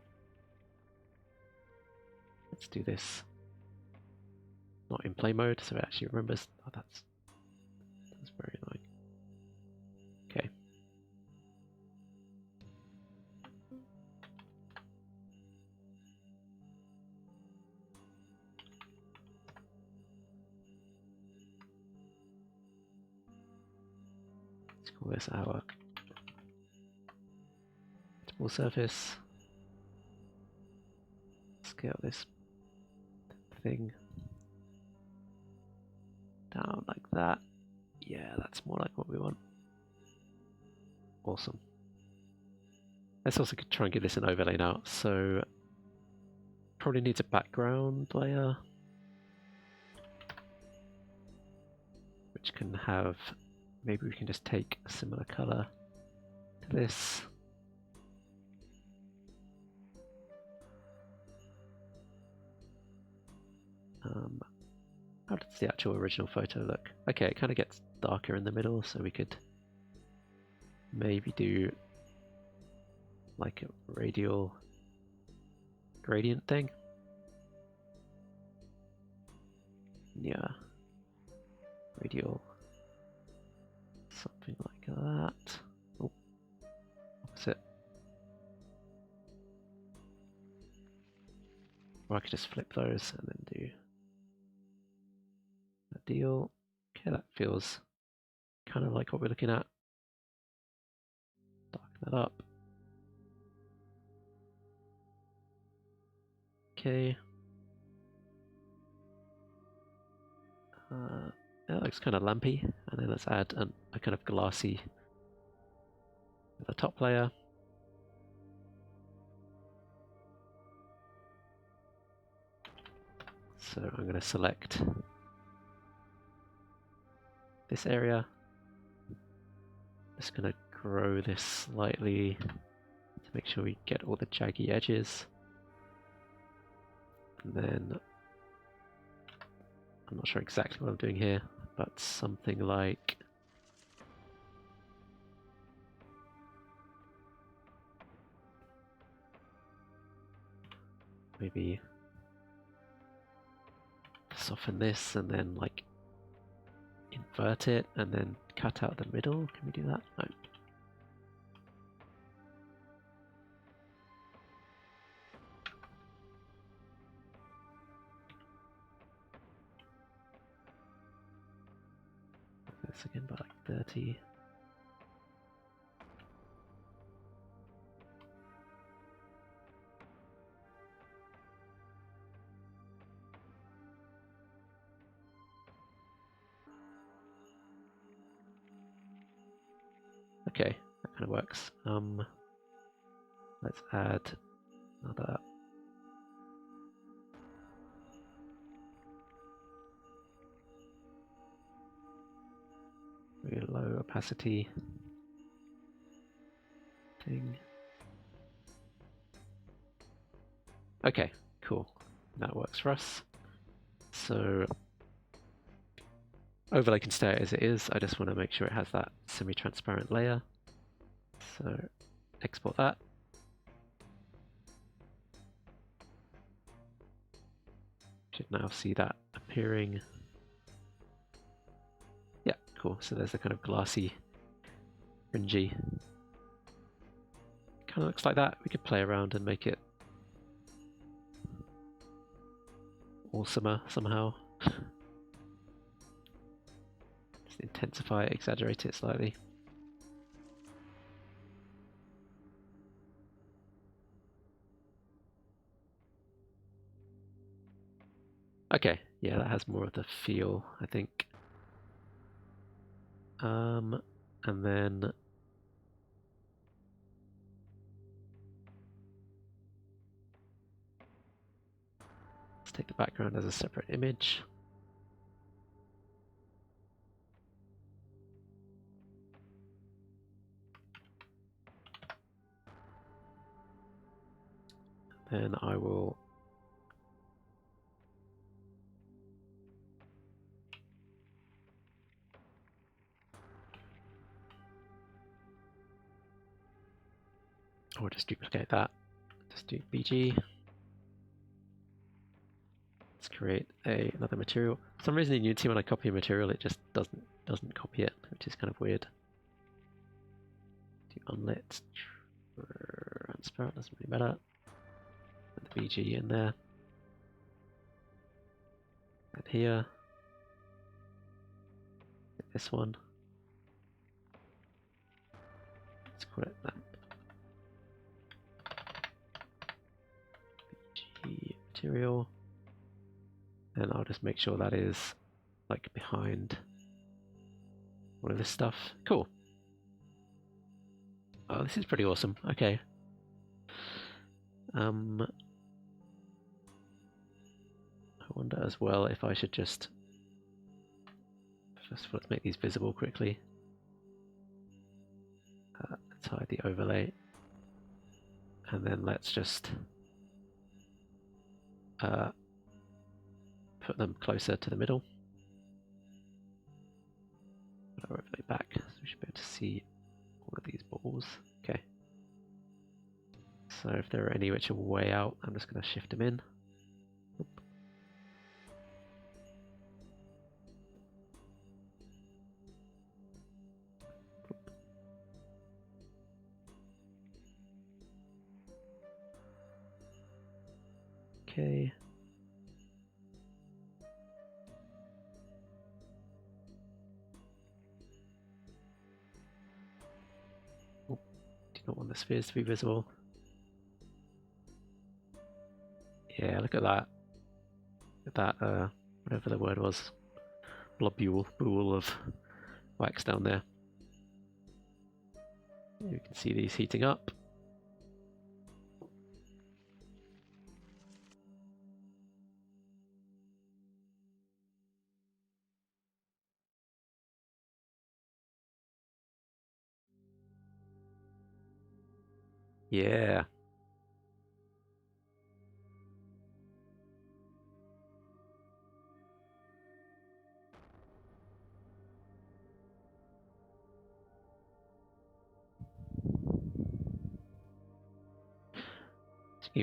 [SPEAKER 1] Let's do this. Not in play mode, so it actually remembers. Oh, that's very annoying. Okay. Let's call this our ball surface. Scale this thing down like that. Yeah, that's more like what we want. Awesome. Let's also try and give this an overlay now. So probably needs a background layer, which can have, maybe we can just take a similar color to this. How does the actual original photo look? Okay, it kind of gets darker in the middle, so we could maybe do like a radial gradient thing. Yeah, radial, something like that. Oh, opposite. Or I could just flip those and then do a deal. Okay, that feels kind of like what we're looking at. Darken that up. Okay. That looks kind of lampy, and then let's add a kind of glassy to the top layer. So I'm going to select this area. Just going to grow this slightly to make sure we get all the jaggy edges. And then, I'm not sure exactly what I'm doing here, but something like maybe soften this and then like invert it and then cut out the middle. Can we do that? No. This again by like 30. Okay, that kind of works. Let's add another very low opacity thing. Okay, cool. That works for us. So overlay can stay as it is. I just want to make sure it has that semi-transparent layer. So export that. Should now see that appearing. Yeah, cool. So there's the kind of glassy, fringy. Kind of looks like that. We could play around and make it awesomer somehow. Just intensify it, exaggerate it slightly. Okay, yeah, that has more of the feel, I think. And then let's take the background as a separate image. Then I will just duplicate that. Just do BG. Let's create another material. For some reason in Unity when I copy a material it just doesn't copy it, which is kind of weird. Do unlit, transparent doesn't really matter. Put the BG in there. And here. This one. Let's call it that. BG material. And I'll just make sure that is like behind all of this stuff. Cool. Oh, this is pretty awesome. Okay. I wonder as well if I should just first of all, let's make these visible quickly. Let's hide the overlay. And then let's just put them closer to the middle. Put our overlay back, so we should be able to see all of these balls. Okay. So if there are any which are way out, I'm just going to shift them in. Oop. Okay. Oh, do not want the spheres to be visible. Yeah, look at that. Look at that, whatever the word was. Blobule of wax down there. You can see these heating up. Yeah.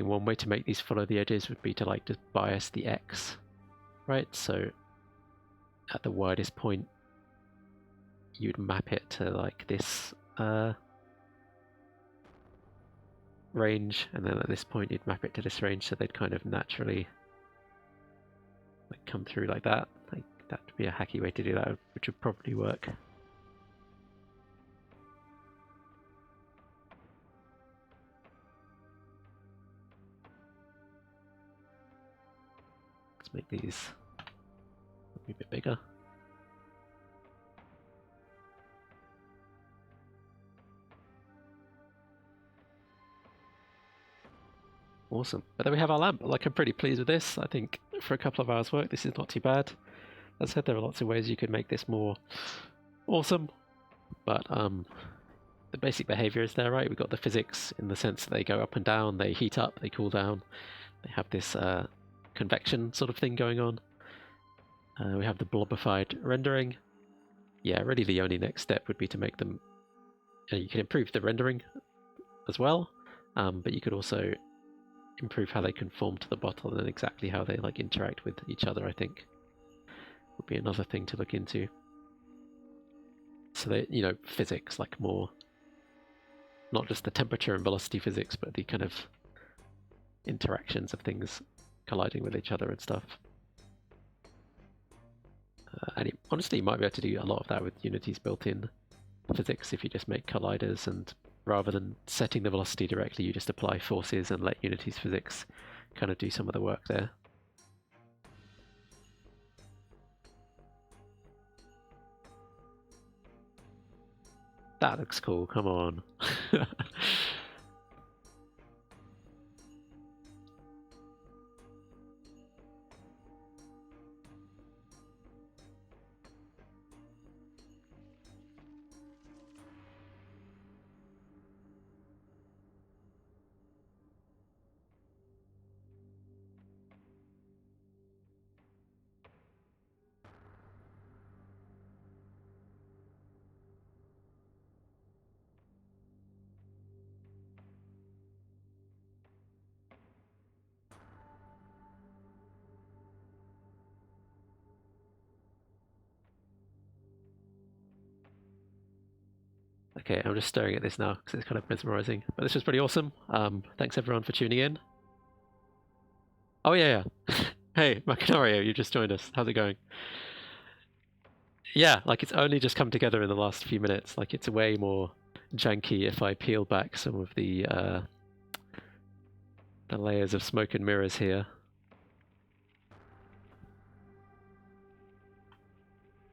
[SPEAKER 1] One way to make these follow the edges would be to like just bias the X, right? So at the widest point, you'd map it to like this range, and then at this point you'd map it to this range, so they'd kind of naturally like come through like that. Like that would be a hacky way to do that, which would probably work. Let's make these a bit bigger. Awesome. But then we have our lamp. Like, I'm pretty pleased with this. I think for a couple of hours work, this is not too bad. As I said, there are lots of ways you could make this more awesome, but the basic behavior is there, right? We've got the physics in the sense that they go up and down, they heat up, they cool down, they have this convection sort of thing going on. We have the blobified rendering. Yeah, really the only next step would be to make them, you can improve the rendering as well, but you could also improve how they conform to the bottle and exactly how they like interact with each other, I think would be another thing to look into. So that, you know, physics, like more, not just the temperature and velocity physics, but the kind of interactions of things colliding with each other and stuff. And honestly, you might be able to do a lot of that with Unity's built-in physics if you just make colliders, and rather than setting the velocity directly, you just apply forces and let Unity's physics kind of do some of the work there. That looks cool, come on. Okay, I'm just staring at this now because it's kind of mesmerizing. But this was pretty awesome. Thanks everyone for tuning in. Oh yeah. Hey, Macanario, you just joined us. How's it going? Yeah, like it's only just come together in the last few minutes. Like it's way more janky if I peel back some of the layers of smoke and mirrors here.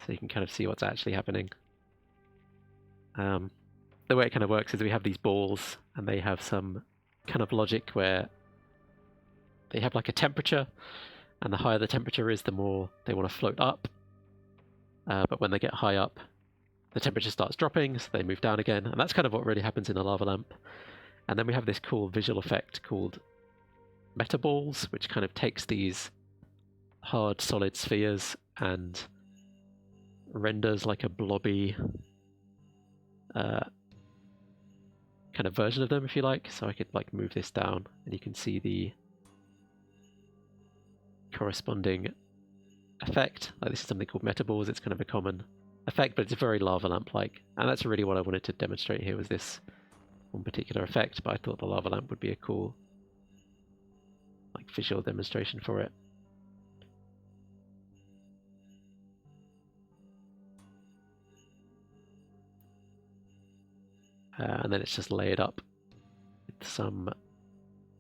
[SPEAKER 1] So you can kind of see what's actually happening. The way it kind of works is we have these balls and they have some kind of logic where they have like a temperature, and the higher the temperature is, the more they want to float up. But when they get high up, the temperature starts dropping, so they move down again, and that's kind of what really happens in a lava lamp. And then we have this cool visual effect called Metaballs, which kind of takes these hard, solid spheres and renders like a blobby kind of version of them, if you like. So I could like move this down, and you can see the corresponding effect. Like this is something called Metaballs. It's kind of a common effect, but it's very lava lamp-like, and that's really what I wanted to demonstrate here, was this one particular effect. But I thought the lava lamp would be a cool like visual demonstration for it. And then it's just layered up with some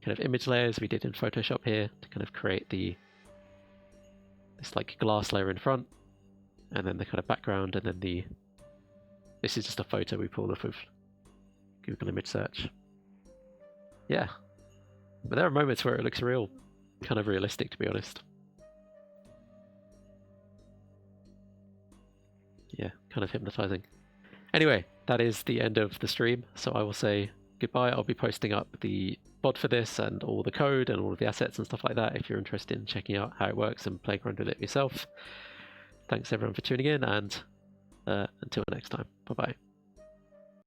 [SPEAKER 1] kind of image layers we did in Photoshop here to kind of create this like glass layer in front, and then the kind of background, and then this is just a photo we pulled off of Google image search. Yeah, but there are moments where it looks real, kind of realistic, to be honest. Yeah, kind of hypnotizing. Anyway, that is the end of the stream, so I will say goodbye. I'll be posting up the bod for this and all the code and all of the assets and stuff like that if you're interested in checking out how it works and playing around with it yourself. Thanks everyone for tuning in, and until next time, bye bye.